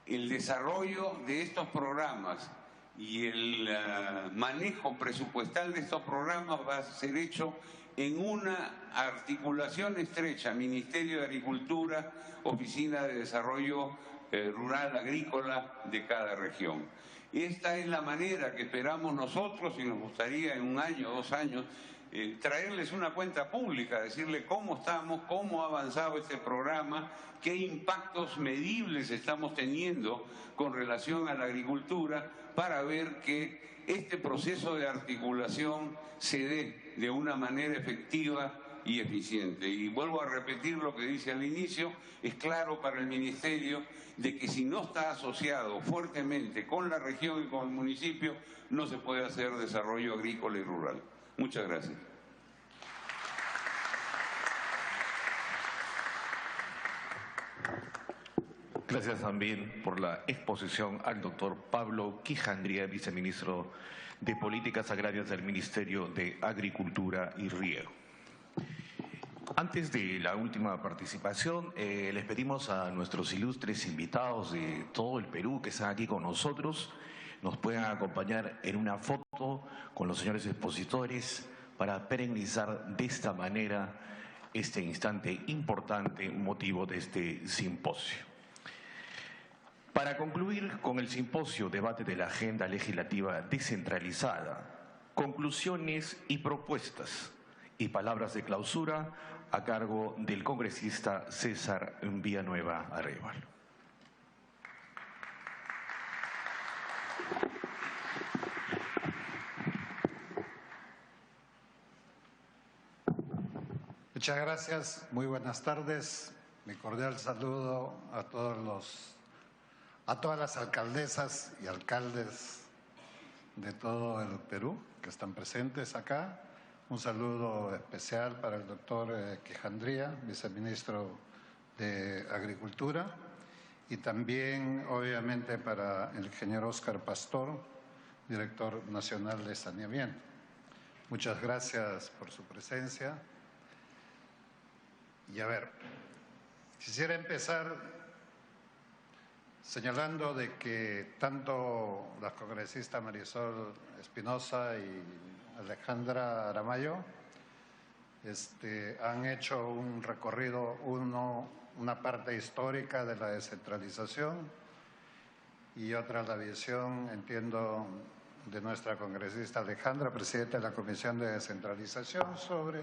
el desarrollo de estos programas y el manejo presupuestal de estos programas va a ser hecho en una articulación estrecha, Ministerio de Agricultura, Oficina de Desarrollo Rural, Agrícola de cada región. Esta es la manera que esperamos nosotros y nos gustaría en 1 año, 2 años, traerles una cuenta pública, decirle cómo estamos, cómo ha avanzado este programa, qué impactos medibles estamos teniendo con relación a la agricultura para ver que este proceso de articulación se dé de una manera efectiva y eficiente. Y vuelvo a repetir lo que dice al inicio, es claro para el Ministerio de que si no está asociado fuertemente con la región y con el municipio, no se puede hacer desarrollo agrícola y rural. Muchas gracias. Gracias también por la exposición al doctor Pablo Quijandría, viceministro de Políticas Agrarias del Ministerio de Agricultura y Riego. Antes de la última participación, les pedimos a nuestros ilustres invitados de todo el Perú que están aquí con nosotros, nos puedan acompañar en una foto con los señores expositores para perennizar de esta manera este instante importante, motivo de este simposio. Para concluir con el simposio Debate de la Agenda Legislativa Descentralizada, conclusiones y propuestas y palabras de clausura a cargo del congresista César Villanueva Arévalo. Muchas gracias, muy buenas tardes. Mi cordial saludo a todas las alcaldesas y alcaldes de todo el Perú que están presentes acá. Un saludo especial para el doctor Quijandría, viceministro de Agricultura, y también obviamente para el ingeniero Óscar Pastor, director nacional de Saneamiento. Muchas gracias por su presencia. Y a ver, quisiera empezar señalando de que tanto la congresista Marisol Espinosa y Alejandra Aramayo han hecho un recorrido, una parte histórica de la descentralización y otra la visión, entiendo, de nuestra congresista Alejandra, presidenta de la Comisión de Descentralización, sobre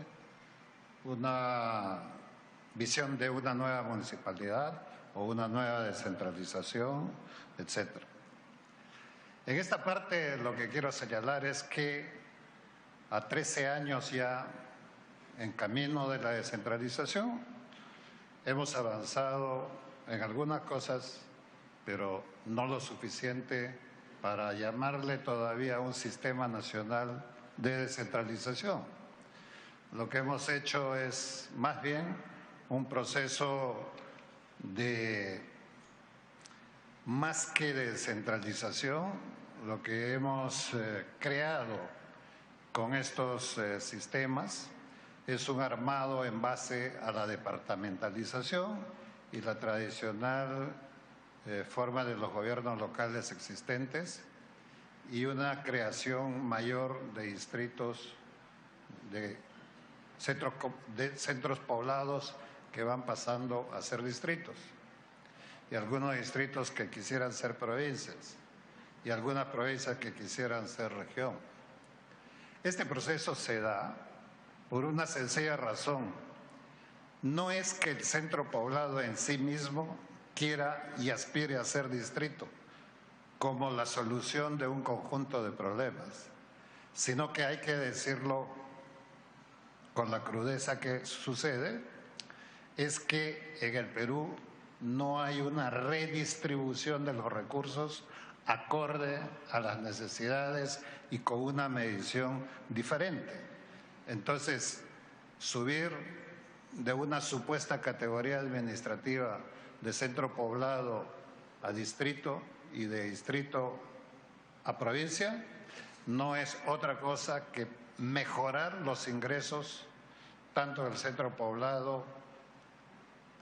una visión de una nueva municipalidad o una nueva descentralización, etcétera. En esta parte lo que quiero señalar es que a 13 años ya en camino de la descentralización hemos avanzado en algunas cosas, pero no lo suficiente para llamarle todavía un sistema nacional de descentralización. Lo que hemos hecho es más bien un proceso de, más que de descentralización, lo que hemos creado con estos sistemas es un armado en base a la departamentalización y la tradicional forma de los gobiernos locales existentes y una creación mayor de distritos, de centros poblados que van pasando a ser distritos, y algunos distritos que quisieran ser provincias y algunas provincias que quisieran ser región. Este proceso se da por una sencilla razón. No es que el centro poblado en sí mismo quiera y aspire a ser distrito como la solución de un conjunto de problemas, sino que hay que decirlo con la crudeza que sucede, es que en el Perú no hay una redistribución de los recursos acorde a las necesidades y con una medición diferente. Entonces, subir de una supuesta categoría administrativa de centro poblado a distrito y de distrito a provincia no es otra cosa que mejorar los ingresos tanto del centro poblado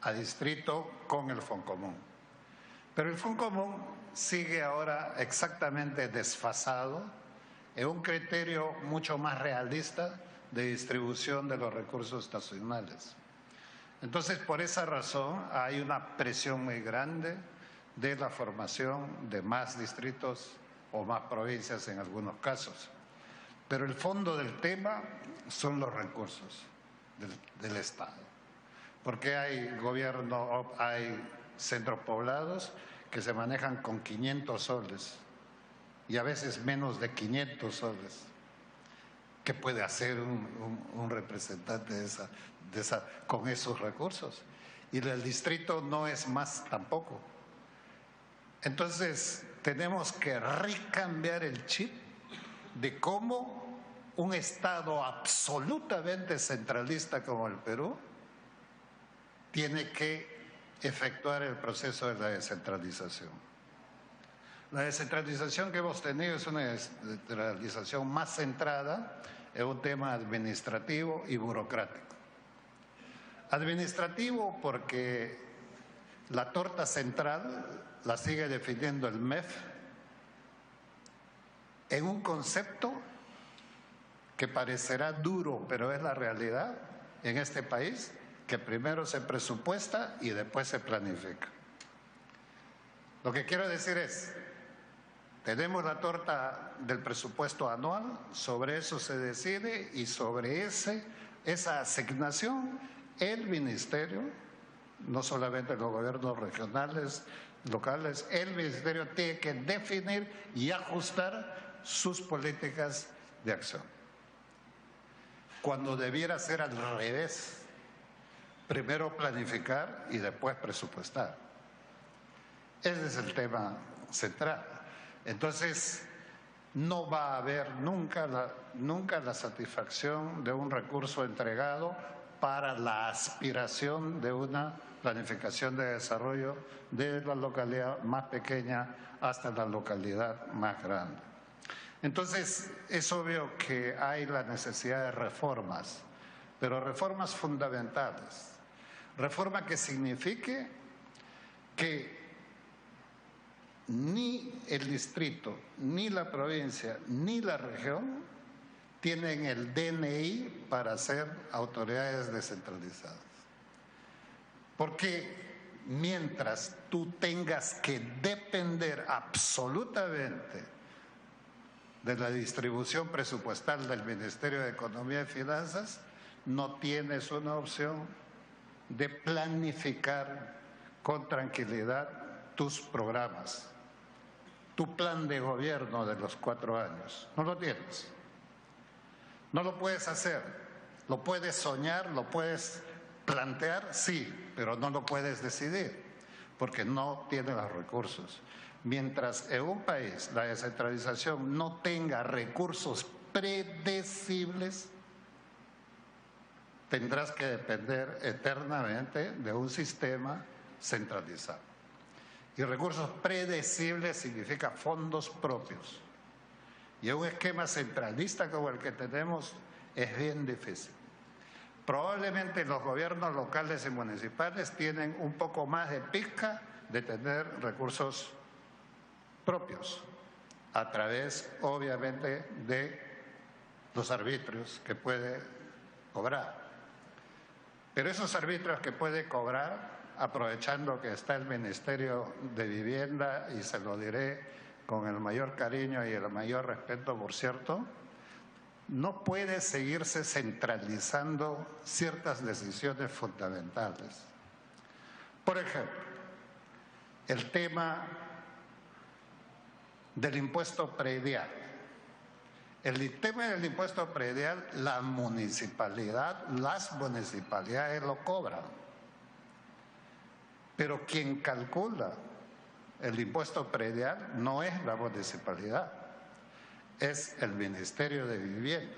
a distrito con el Foncomún. Pero el Foncomún sigue ahora exactamente desfasado en un criterio mucho más realista de distribución de los recursos nacionales. Entonces, por esa razón, hay una presión muy grande de la formación de más distritos o más provincias en algunos casos. Pero el fondo del tema son los recursos del Estado. Porque hay gobierno, hay centros poblados que se manejan con 500 soles y a veces menos de 500 soles. ¿Qué puede hacer un representante con esos recursos? Y el distrito no es más tampoco. Entonces, tenemos que recambiar el chip de cómo un Estado absolutamente centralista como el Perú tiene que efectuar el proceso de la descentralización. La descentralización que hemos tenido es una descentralización más centrada en un tema administrativo y burocrático. Administrativo porque la torta central la sigue definiendo el MEF en un concepto que parecerá duro, pero es la realidad en este país, que primero se presupuesta y después se planifica. Lo que quiero decir es, tenemos la torta del presupuesto anual, sobre eso se decide y sobre esa asignación el ministerio, no solamente los gobiernos regionales, locales, el ministerio tiene que definir y ajustar sus políticas de acción. Cuando debiera ser al revés, primero planificar y después presupuestar. Ese es el tema central. Entonces, no va a haber nunca la satisfacción de un recurso entregado para la aspiración de una planificación de desarrollo de la localidad más pequeña hasta la localidad más grande. Entonces, es obvio que hay la necesidad de reformas, pero reformas fundamentales. Reforma que signifique que ni el distrito, ni la provincia, ni la región tienen el DNI para ser autoridades descentralizadas. Porque mientras tú tengas que depender absolutamente de la distribución presupuestal del Ministerio de Economía y Finanzas, no tienes una opción de planificar con tranquilidad tus programas, tu plan de gobierno de los 4 años. No lo tienes. No lo puedes hacer. Lo puedes soñar, lo puedes plantear, sí, pero no lo puedes decidir, porque no tiene los recursos. Mientras en un país la descentralización no tenga recursos predecibles, tendrás que depender eternamente de un sistema centralizado. Y recursos predecibles significa fondos propios. Y en un esquema centralista como el que tenemos es bien difícil. Probablemente los gobiernos locales y municipales tienen un poco más de pizca de tener recursos propios, a través, obviamente, de los arbitrios que puede cobrar. Pero esos arbitrios que puede cobrar, aprovechando que está el Ministerio de Vivienda, y se lo diré con el mayor cariño y el mayor respeto, por cierto, no puede seguirse centralizando ciertas decisiones fundamentales. Por ejemplo, el tema del impuesto predial. El tema del impuesto predial, las municipalidades lo cobran. Pero quien calcula el impuesto predial no es la municipalidad, es el Ministerio de Vivienda.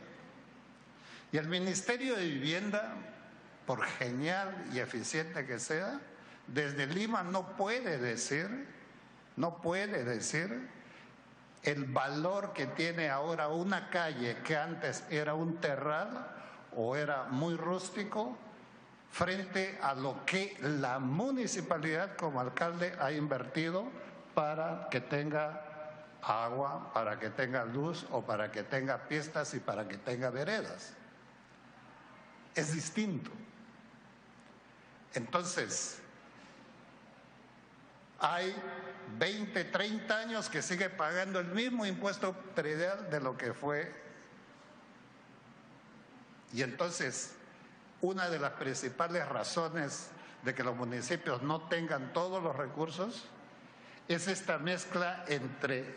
Y el Ministerio de Vivienda, por genial y eficiente que sea, desde Lima no puede decir el valor que tiene ahora una calle que antes era un terral o era muy rústico, frente a lo que la municipalidad como alcalde ha invertido para que tenga agua, para que tenga luz o para que tenga pistas y para que tenga veredas. Es distinto. Entonces, hay 20, 30 años que sigue pagando el mismo impuesto predial de lo que fue. Y entonces, una de las principales razones de que los municipios no tengan todos los recursos es esta mezcla entre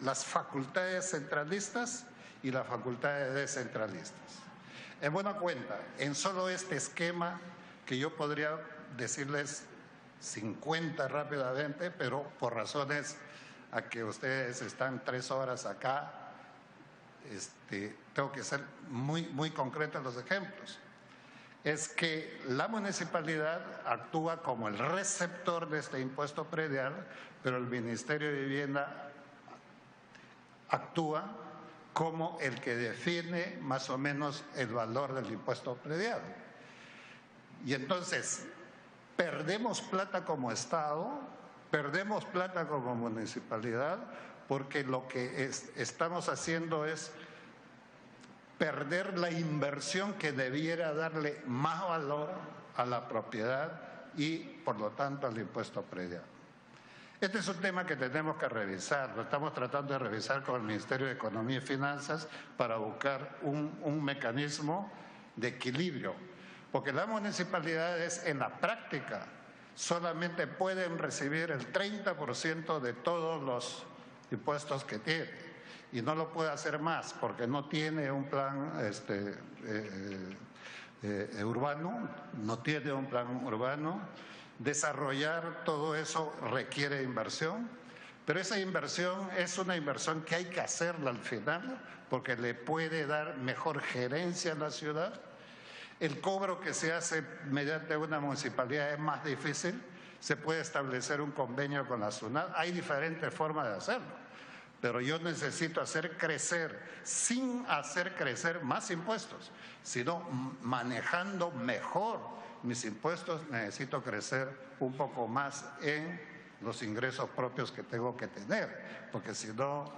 las facultades centralistas y las facultades descentralistas. En buena cuenta, en solo este esquema, que yo podría decirles 50 rápidamente, pero por razones a que ustedes están 3 horas acá, tengo que ser muy concreto en los ejemplos. Es que la municipalidad actúa como el receptor de este impuesto predial, pero el Ministerio de Vivienda actúa como el que define más o menos el valor del impuesto predial. Y entonces, perdemos plata como Estado, perdemos plata como municipalidad, porque lo que estamos haciendo es perder la inversión que debiera darle más valor a la propiedad y, por lo tanto, al impuesto predial. Este es un tema que tenemos que revisar, lo estamos tratando de revisar con el Ministerio de Economía y Finanzas para buscar un mecanismo de equilibrio, porque las municipalidades en la práctica solamente pueden recibir el 30% de todos los impuestos que tienen. Y no lo puede hacer más porque no tiene un plan urbano, no tiene un plan urbano. Desarrollar todo eso requiere inversión, pero esa inversión es una inversión que hay que hacerla al final porque le puede dar mejor gerencia a la ciudad. El cobro que se hace mediante una municipalidad es más difícil, se puede establecer un convenio con la SUNAT, hay diferentes formas de hacerlo. Pero yo necesito hacer crecer, sin hacer crecer más impuestos, sino manejando mejor mis impuestos, necesito crecer un poco más en los ingresos propios que tengo que tener, porque si no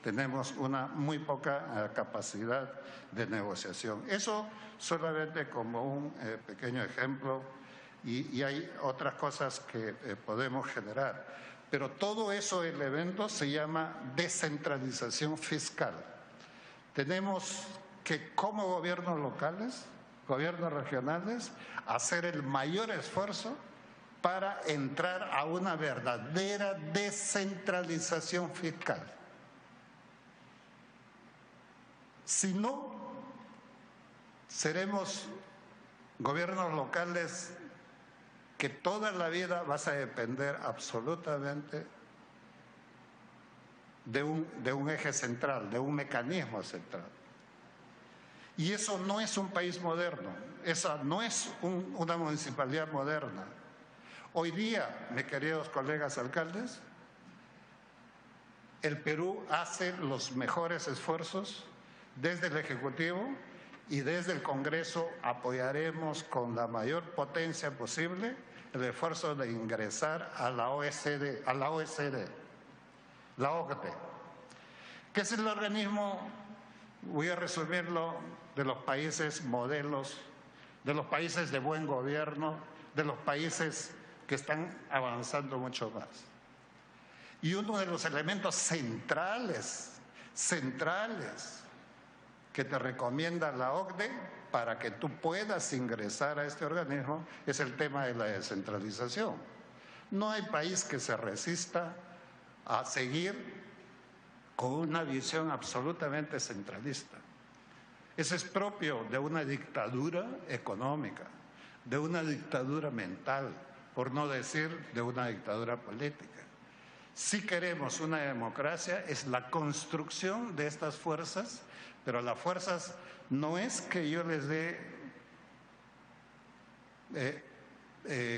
tenemos una muy poca capacidad de negociación. Eso solamente como un pequeño ejemplo, y hay otras cosas que podemos generar. Pero todo eso, el evento se llama descentralización fiscal. Tenemos que, como gobiernos locales, gobiernos regionales, hacer el mayor esfuerzo para entrar a una verdadera descentralización fiscal. Si no, seremos gobiernos locales que toda la vida vas a depender absolutamente de un eje central, de un mecanismo central. Y eso no es un país moderno, esa no es una municipalidad moderna. Hoy día, mis queridos colegas alcaldes, el Perú hace los mejores esfuerzos desde el Ejecutivo y desde el Congreso apoyaremos con la mayor potencia posible el esfuerzo de ingresar a la OECD, la OCDE, que es el organismo, voy a resumirlo, de los países modelos, de los países de buen gobierno, de los países que están avanzando mucho más. Y uno de los elementos centrales que te recomienda la OCDE para que tú puedas ingresar a este organismo es el tema de la descentralización. No hay país que se resista a seguir con una visión absolutamente centralista. Eso es propio de una dictadura económica, de una dictadura mental, por no decir de una dictadura política. Si queremos una democracia, es la construcción de estas fuerzas, pero las fuerzas no es que yo les dé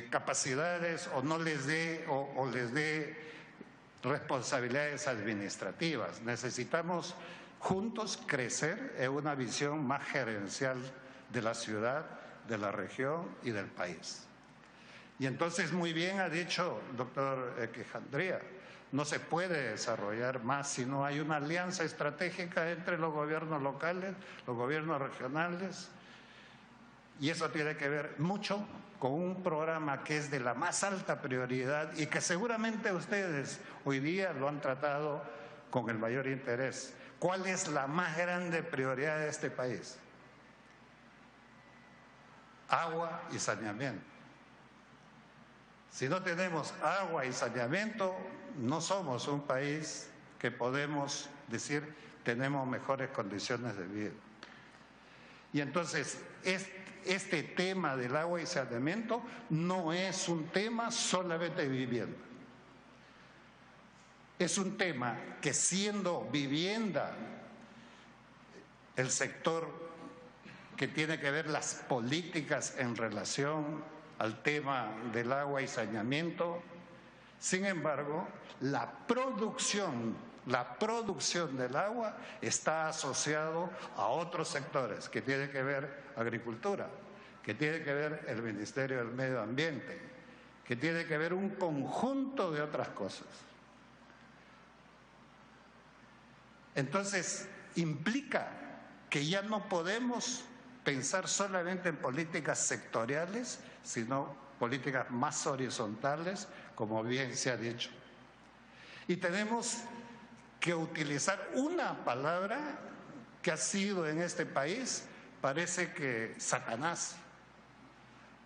capacidades o no les dé o les dé responsabilidades administrativas. Necesitamos juntos crecer en una visión más gerencial de la ciudad, de la región y del país. Y entonces muy bien ha dicho el doctor Quijandría, no se puede desarrollar más si no hay una alianza estratégica entre los gobiernos locales, los gobiernos regionales, y eso tiene que ver mucho con un programa que es de la más alta prioridad y que seguramente ustedes hoy día lo han tratado con el mayor interés. ¿Cuál es la más grande prioridad de este país? Agua y saneamiento. Si no tenemos agua y saneamiento, no somos un país que podemos decir tenemos mejores condiciones de vida. Y entonces, este tema del agua y saneamiento no es un tema solamente de vivienda. Es un tema que, siendo vivienda el sector que tiene que ver las políticas en relación al tema del agua y saneamiento, sin embargo, la producción del agua está asociado a otros sectores que tiene que ver agricultura, que tiene que ver el Ministerio del Medio Ambiente, que tiene que ver un conjunto de otras cosas. Entonces, implica que ya no podemos pensar solamente en políticas sectoriales, sino políticas más horizontales, como bien se ha dicho. Y tenemos que utilizar una palabra que ha sido en este país, parece que Satanás,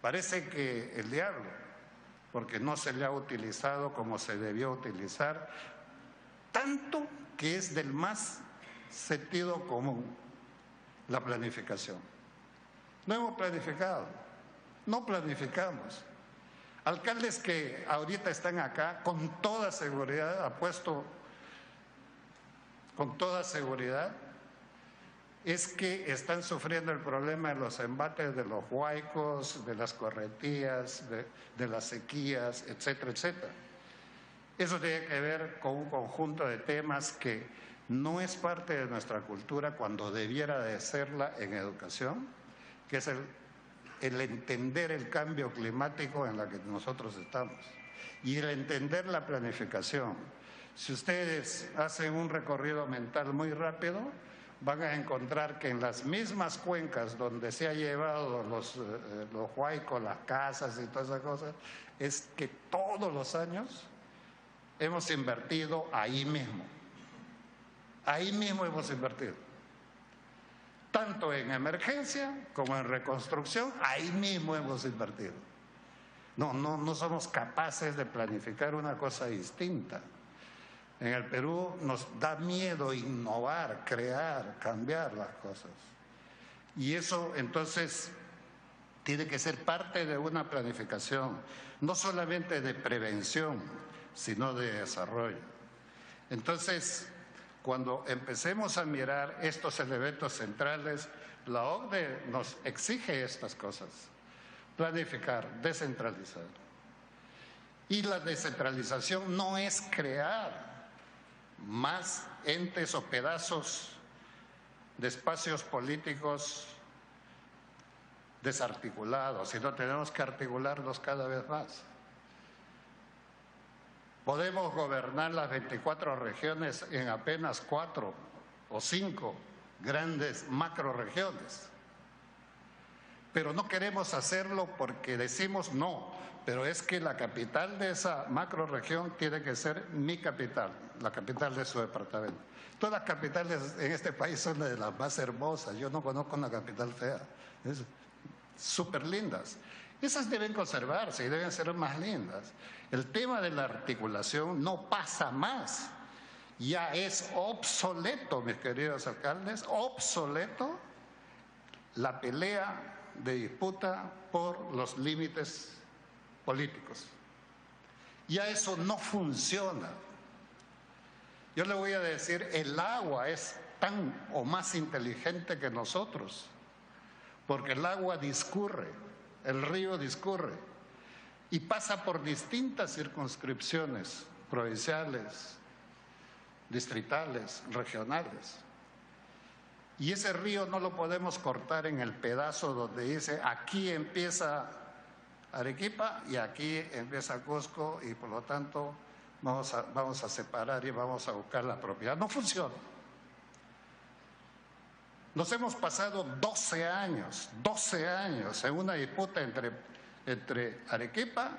parece que el diablo, porque no se le ha utilizado como se debió utilizar, tanto que es del más sentido común, la planificación. No hemos planificado, no planificamos. Alcaldes que ahorita están acá, con toda seguridad, apuesto con toda seguridad, es que están sufriendo el problema de los embates de los huaicos, de las correntías, de las sequías, etcétera, etcétera. Eso tiene que ver con un conjunto de temas que no es parte de nuestra cultura cuando debiera de serla en educación, que es el entender el cambio climático en la que nosotros estamos y el entender la planificación. Si ustedes hacen un recorrido mental muy rápido, van a encontrar que en las mismas cuencas donde se ha llevado los huaicos, las casas y todas esas cosas, es que todos los años hemos invertido ahí mismo. Ahí mismo hemos invertido. Tanto en emergencia como en reconstrucción, ahí mismo hemos invertido. No somos capaces de planificar una cosa distinta. En el Perú nos da miedo innovar, crear, cambiar las cosas. Y eso entonces tiene que ser parte de una planificación, no solamente de prevención, sino de desarrollo. Entonces, cuando empecemos a mirar estos elementos centrales, la OCDE nos exige estas cosas: planificar, descentralizar. Y la descentralización no es crear más entes o pedazos de espacios políticos desarticulados, sino tenemos que articularlos cada vez más. Podemos gobernar las 24 regiones en apenas 4 o 5 grandes macroregiones. pero no queremos hacerlo porque decimos no, pero es que la capital de esa macrorregión tiene que ser mi capital, la capital de su departamento. Todas las capitales en este país son de las más hermosas, yo no conozco una capital fea, es súper lindas. Esas deben conservarse y deben ser más lindas. El tema de la articulación no pasa más, ya es obsoleto, mis queridos alcaldes, obsoleto la pelea de disputa por los límites políticos. Ya eso no funciona. Yo le voy a decir, el agua es tan o más inteligente que nosotros, porque el agua discurre, el río discurre y pasa por distintas circunscripciones provinciales, distritales, regionales. Y ese río no lo podemos cortar en el pedazo donde dice aquí empieza Arequipa y aquí empieza Cusco y por lo tanto vamos a separar y vamos a buscar la propiedad. No funciona. Nos hemos pasado 12 años en una disputa entre Arequipa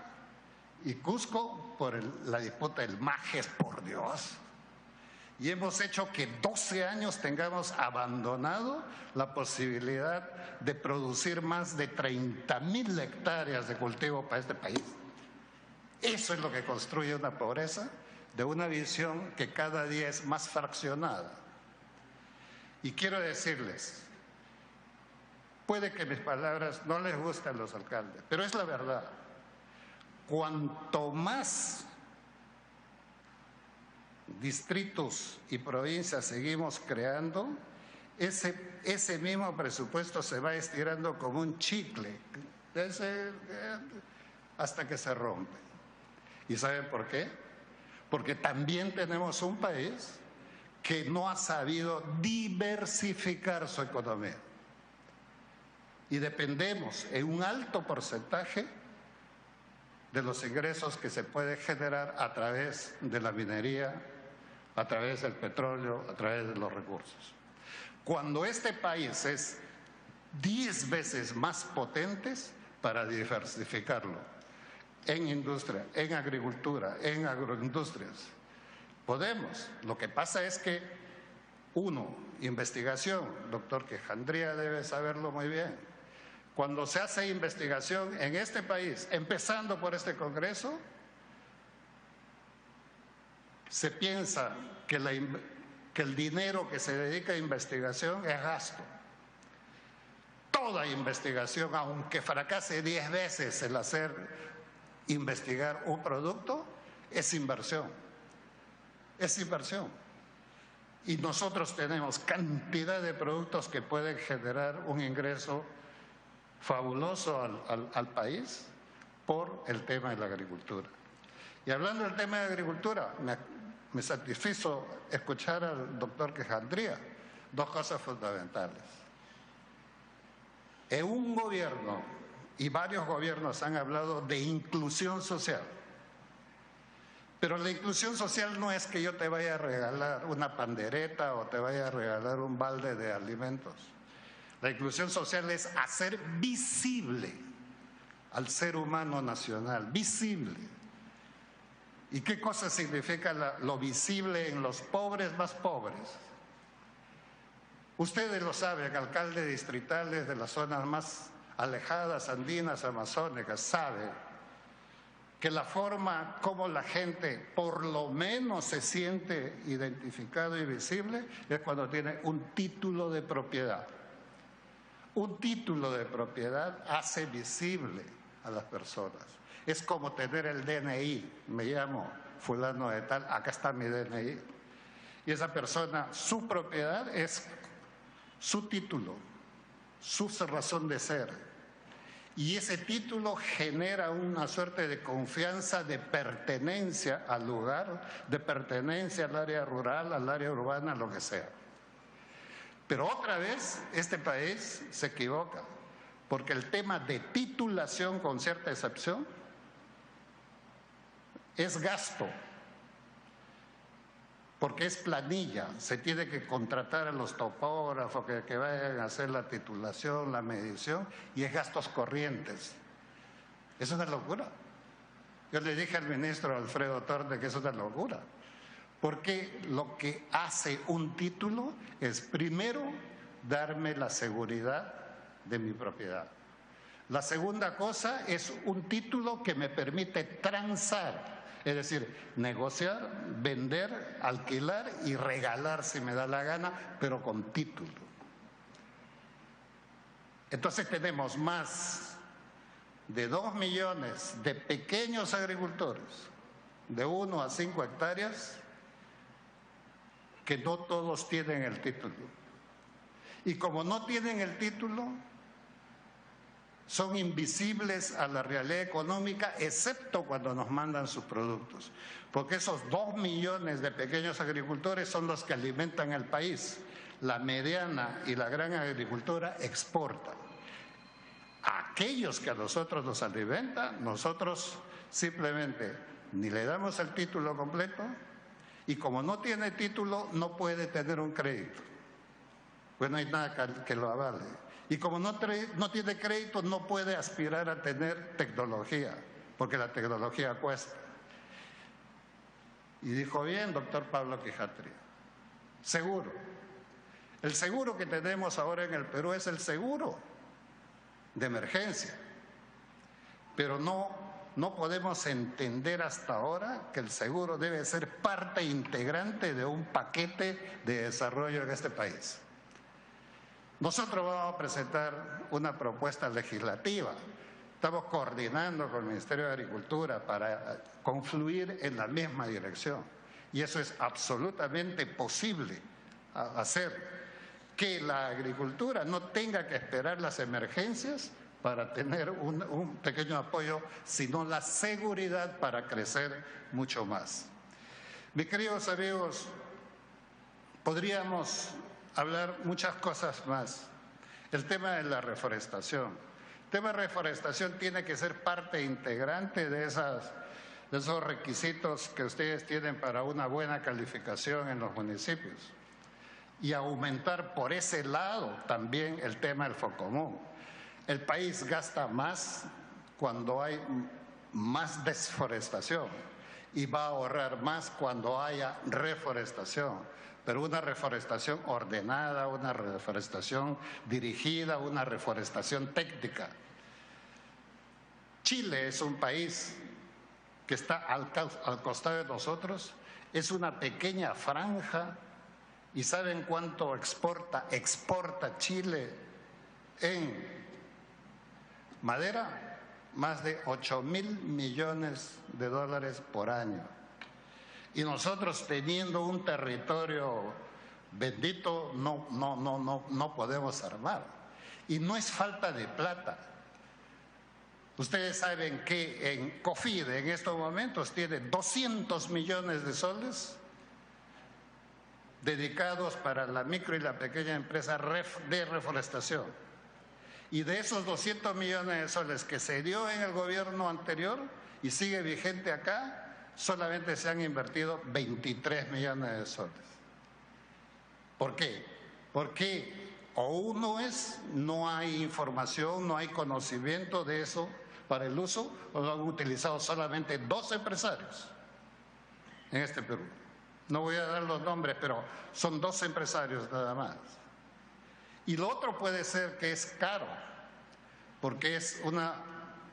y Cusco por la disputa del Majes, por Dios. Y hemos hecho que 12 años tengamos abandonado la posibilidad de producir más de 30.000 hectáreas de cultivo para este país. Eso es lo que construye una pobreza de una visión que cada día es más fraccionada. Y quiero decirles, puede que mis palabras no les gusten a los alcaldes, pero es la verdad. Cuanto más distritos y provincias seguimos creando, ese mismo presupuesto se va estirando como un chicle hasta que se rompe. ¿Y saben por qué? Porque también tenemos un país que no ha sabido diversificar su economía. Y dependemos en un alto porcentaje de los ingresos que se puede generar a través de la minería, a través del petróleo, a través de los recursos. Cuando este país es 10 veces más potente para diversificarlo en industria, en agricultura, en agroindustrias, podemos. Lo que pasa es que, uno, investigación, doctor Quejandría debe saberlo muy bien. Cuando se hace investigación en este país, empezando por este Congreso, se piensa que el dinero que se dedica a investigación es gasto. Toda investigación, aunque fracase 10 veces el investigar un producto, es inversión. Es inversión. Y nosotros tenemos cantidad de productos que pueden generar un ingreso fabuloso al país por el tema de la agricultura. Y hablando del tema de agricultura, me satisfizo escuchar al doctor Quejandría dos cosas fundamentales. En un gobierno, y varios gobiernos han hablado de inclusión social, pero la inclusión social no es que yo te vaya a regalar una pandereta o te vaya a regalar un balde de alimentos. La inclusión social es hacer visible al ser humano nacional, visible. ¿Y qué cosa significa lo visible en los pobres más pobres? Ustedes lo saben, alcaldes distritales de las zonas más alejadas, andinas, amazónicas, saben que la forma como la gente por lo menos se siente identificado y visible es cuando tiene un título de propiedad. Un título de propiedad hace visible a las personas. Es como tener el DNI, me llamo fulano de tal, acá está mi DNI. Y esa persona, su propiedad es su título, su razón de ser. Y ese título genera una suerte de confianza, de pertenencia al lugar, de pertenencia al área rural, al área urbana, lo que sea. Pero otra vez este país se equivoca, porque el tema de titulación, con cierta excepción, es gasto. porque es planilla, se tiene que contratar a los topógrafos que vayan a hacer la titulación, la medición, y es gastos corrientes. Es una locura. Yo le dije al ministro Alfredo Torde que es una locura, porque lo que hace un título es primero darme la seguridad de mi propiedad. La segunda cosa es un título que me permite transar, es decir, negociar, vender, alquilar y regalar si me da la gana, pero con título. Entonces tenemos más de 2 millones de pequeños agricultores de 1 a 5 hectáreas que no todos tienen el título. Y como no tienen el título, son invisibles a la realidad económica, excepto cuando nos mandan sus productos. Porque esos 2 millones de pequeños agricultores son los que alimentan al país. La mediana y la gran agricultura exportan. Aquellos que a nosotros nos alimentan, nosotros simplemente ni le damos el título completo, y como no tiene título, no puede tener un crédito. Pues no hay nada que lo avale. Y como no tiene crédito, no puede aspirar a tener tecnología, porque la tecnología cuesta. Y dijo bien, doctor Pablo Quijatria, seguro. El seguro que tenemos ahora en el Perú es el seguro de emergencia. Pero no podemos entender hasta ahora que el seguro debe ser parte integrante de un paquete de desarrollo en este país. Nosotros vamos a presentar una propuesta legislativa. Estamos coordinando con el Ministerio de Agricultura para confluir en la misma dirección. Y eso es absolutamente posible hacer, que la agricultura no tenga que esperar las emergencias para tener un pequeño apoyo, sino la seguridad para crecer mucho más. Mis queridos amigos, podríamos hablar muchas cosas más. El tema de la reforestación. El tema de reforestación tiene que ser parte integrante de esos requisitos que ustedes tienen para una buena calificación en los municipios. Y aumentar por ese lado también el tema del FOCOMún. El país gasta más cuando hay más desforestación y va a ahorrar más cuando haya reforestación, pero una reforestación ordenada, una reforestación dirigida, una reforestación técnica. Chile es un país que está al costado de nosotros, es una pequeña franja. ¿Y saben cuánto exporta Chile en madera? Más de 8.000 millones de dólares por año. Y nosotros, teniendo un territorio bendito, no podemos armar. Y no es falta de plata. Ustedes saben que en COFIDE en estos momentos tiene 200 millones de soles dedicados para la micro y la pequeña empresa de reforestación. Y de esos 200 millones de soles que se dio en el gobierno anterior y sigue vigente acá, solamente se han invertido 23 millones de soles. ¿Por qué? Porque no hay información, no hay conocimiento de eso para el uso, o lo han utilizado solamente 2 empresarios en este Perú. No voy a dar los nombres, pero son 2 empresarios nada más. Y lo otro puede ser que es caro, porque es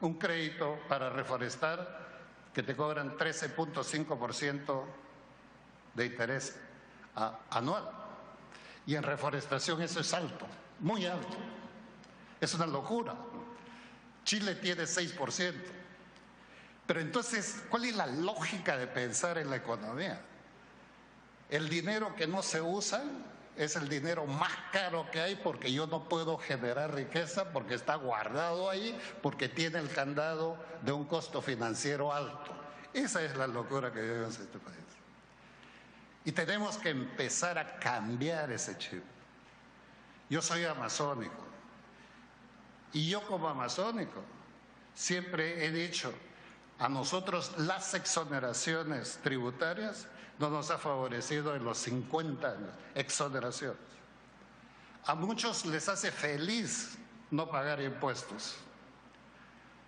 un crédito para reforestar que te cobran 13.5% de interés anual. Y en reforestación eso es alto, muy alto. Es una locura. Chile tiene 6%. Pero entonces, ¿cuál es la lógica de pensar en la economía? El dinero que no se usa es el dinero más caro que hay, porque yo no puedo generar riqueza, porque está guardado ahí, porque tiene el candado de un costo financiero alto. Esa es la locura que vivimos en este país. Y tenemos que empezar a cambiar ese chip. Yo soy amazónico. Y yo como amazónico siempre he dicho, A nosotros las exoneraciones tributarias no nos ha favorecido en los 50 años, exoneraciones. A muchos les hace feliz no pagar impuestos.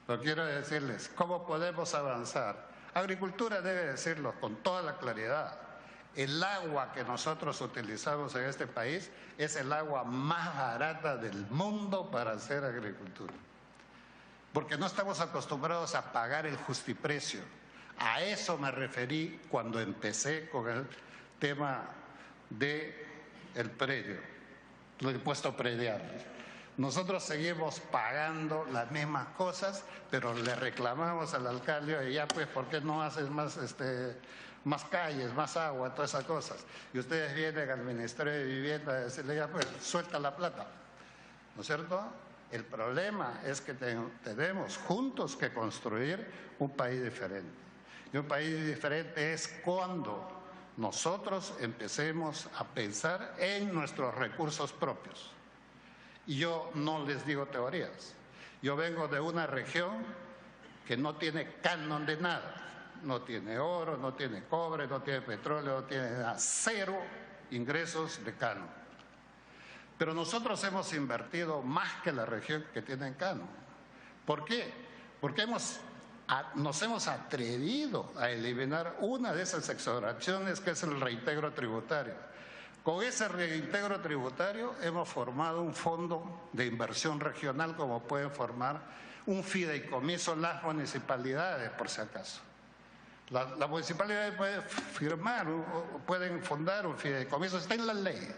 Pero quiero decirles, ¿cómo podemos avanzar? Agricultura debe decirlo con toda la claridad. El agua que nosotros utilizamos en este país es el agua más barata del mundo para hacer agricultura. Porque no estamos acostumbrados a pagar el justiprecio. A eso me referí cuando empecé con el tema del predio, el impuesto predial. Nosotros seguimos pagando las mismas cosas, pero le reclamamos al alcalde, y ya pues, ¿por qué no haces más calles, más agua, todas esas cosas? Y ustedes vienen al Ministerio de Vivienda a decirle, ya pues, suelta la plata, ¿no es cierto? El problema es que tenemos juntos que construir un país diferente. Y un país diferente es cuando nosotros empecemos a pensar en nuestros recursos propios. Y yo no les digo teorías. Yo vengo de una región que no tiene canon de nada. No tiene oro, no tiene cobre, no tiene petróleo, no tiene nada. Cero ingresos de canon. Pero nosotros hemos invertido más que la región que tiene canon. ¿Por qué? Porque nos hemos atrevido a eliminar una de esas exoneraciones, que es el reintegro tributario. Con ese reintegro tributario hemos formado un fondo de inversión regional, como pueden formar un fideicomiso las municipalidades, por si acaso. Las municipalidades pueden firmar, pueden fundar un fideicomiso, está en la ley.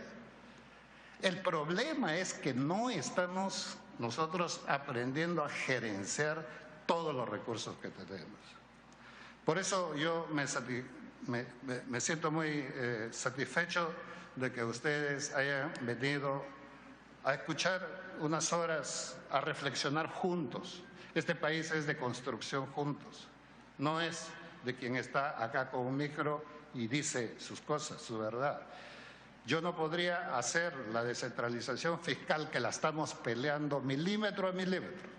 El problema es que no estamos nosotros aprendiendo a gerenciar todos los recursos que tenemos. Por eso yo me siento muy satisfecho de que ustedes hayan venido a escuchar unas horas, a reflexionar juntos. Este país es de construcción juntos, no es de quien está acá con un micro y dice sus cosas, su verdad. Yo no podría hacer la descentralización fiscal que la estamos peleando milímetro a milímetro.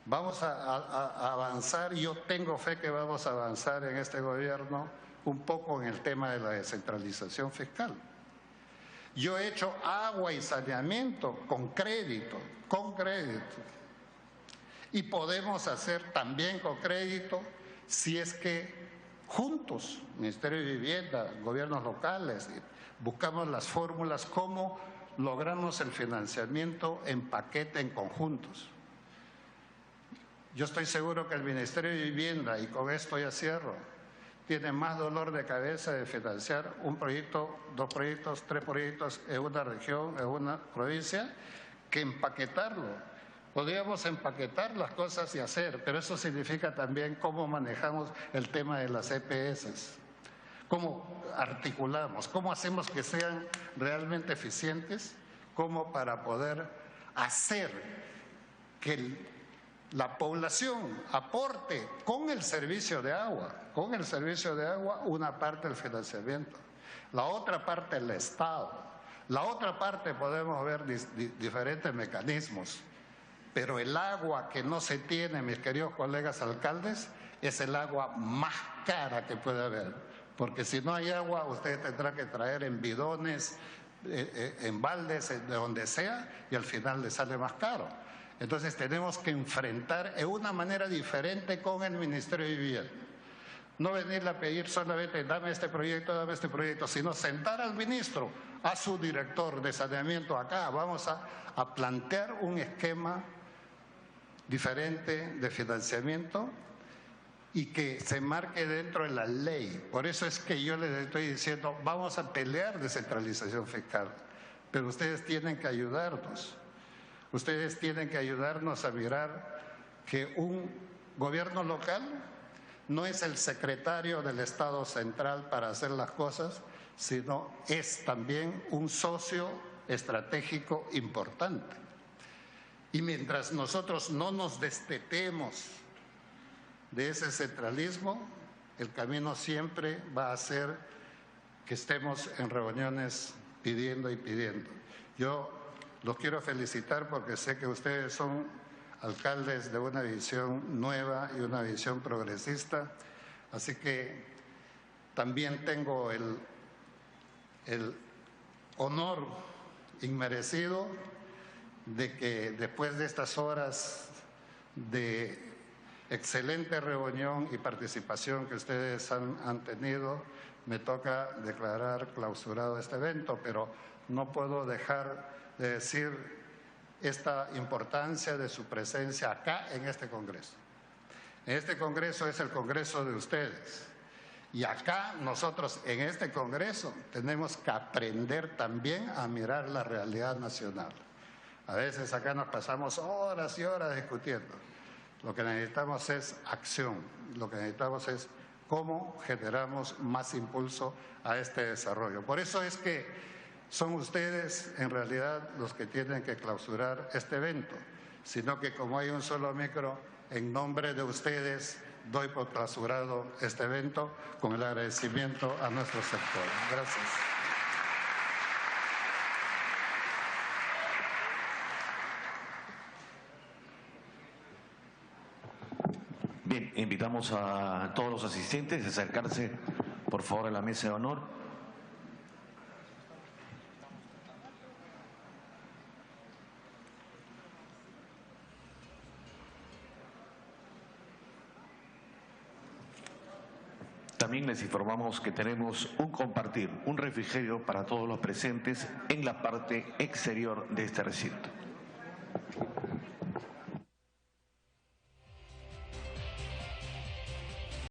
Vamos a avanzar, y yo tengo fe que vamos a avanzar en este gobierno un poco en el tema de la descentralización fiscal. Yo he hecho agua y saneamiento con crédito, y podemos hacer también con crédito si es que juntos, Ministerio de Vivienda, gobiernos locales, buscamos las fórmulas, cómo logramos el financiamiento en paquete, en conjuntos. Yo estoy seguro que el Ministerio de Vivienda, y con esto ya cierro, tiene más dolor de cabeza de financiar un proyecto, 2 proyectos, 3 proyectos en una región, en una provincia, que empaquetarlo. Podríamos empaquetar las cosas y hacer, pero eso significa también cómo manejamos el tema de las EPS, cómo articulamos, cómo hacemos que sean realmente eficientes, como para poder hacer que la población aporte con el servicio de agua, una parte del financiamiento, la otra parte el Estado, la otra parte podemos ver diferentes mecanismos, pero el agua que no se tiene, mis queridos colegas alcaldes, es el agua más cara que puede haber, porque si no hay agua, usted tendrá que traer en bidones, en baldes, de donde sea, y al final le sale más caro. Entonces tenemos que enfrentar de una manera diferente con el Ministerio de Vivienda. No venirle a pedir solamente dame este proyecto, sino sentar al ministro, a su director de saneamiento acá. Vamos a plantear un esquema diferente de financiamiento y que se marque dentro de la ley. Por eso es que yo les estoy diciendo, vamos a pelear descentralización fiscal, pero ustedes tienen que ayudarnos. Ustedes tienen que ayudarnos a mirar que un gobierno local no es el secretario del Estado central para hacer las cosas, sino es también un socio estratégico importante. Y mientras nosotros no nos destetemos de ese centralismo, el camino siempre va a ser que estemos en reuniones pidiendo y pidiendo. Yo los quiero felicitar porque sé que ustedes son alcaldes de una visión nueva y una visión progresista. Así que también tengo el honor inmerecido de que después de estas horas de excelente reunión y participación que ustedes han tenido, me toca declarar clausurado este evento, pero no puedo dejar de decir esta importancia de su presencia acá en este Congreso. Este Congreso es el Congreso de ustedes. Y acá nosotros en este Congreso tenemos que aprender también a mirar la realidad nacional. A veces acá nos pasamos horas y horas discutiendo. Lo que necesitamos es acción, lo que necesitamos es cómo generamos más impulso a este desarrollo. Por eso es que son ustedes en realidad los que tienen que clausurar este evento, sino que como hay un solo micro, en nombre de ustedes doy por clausurado este evento con el agradecimiento a nuestro sector. Gracias. Bien, invitamos a todos los asistentes a acercarse, por favor, a la mesa de honor. También les informamos que tenemos un compartir, un refrigerio para todos los presentes en la parte exterior de este recinto.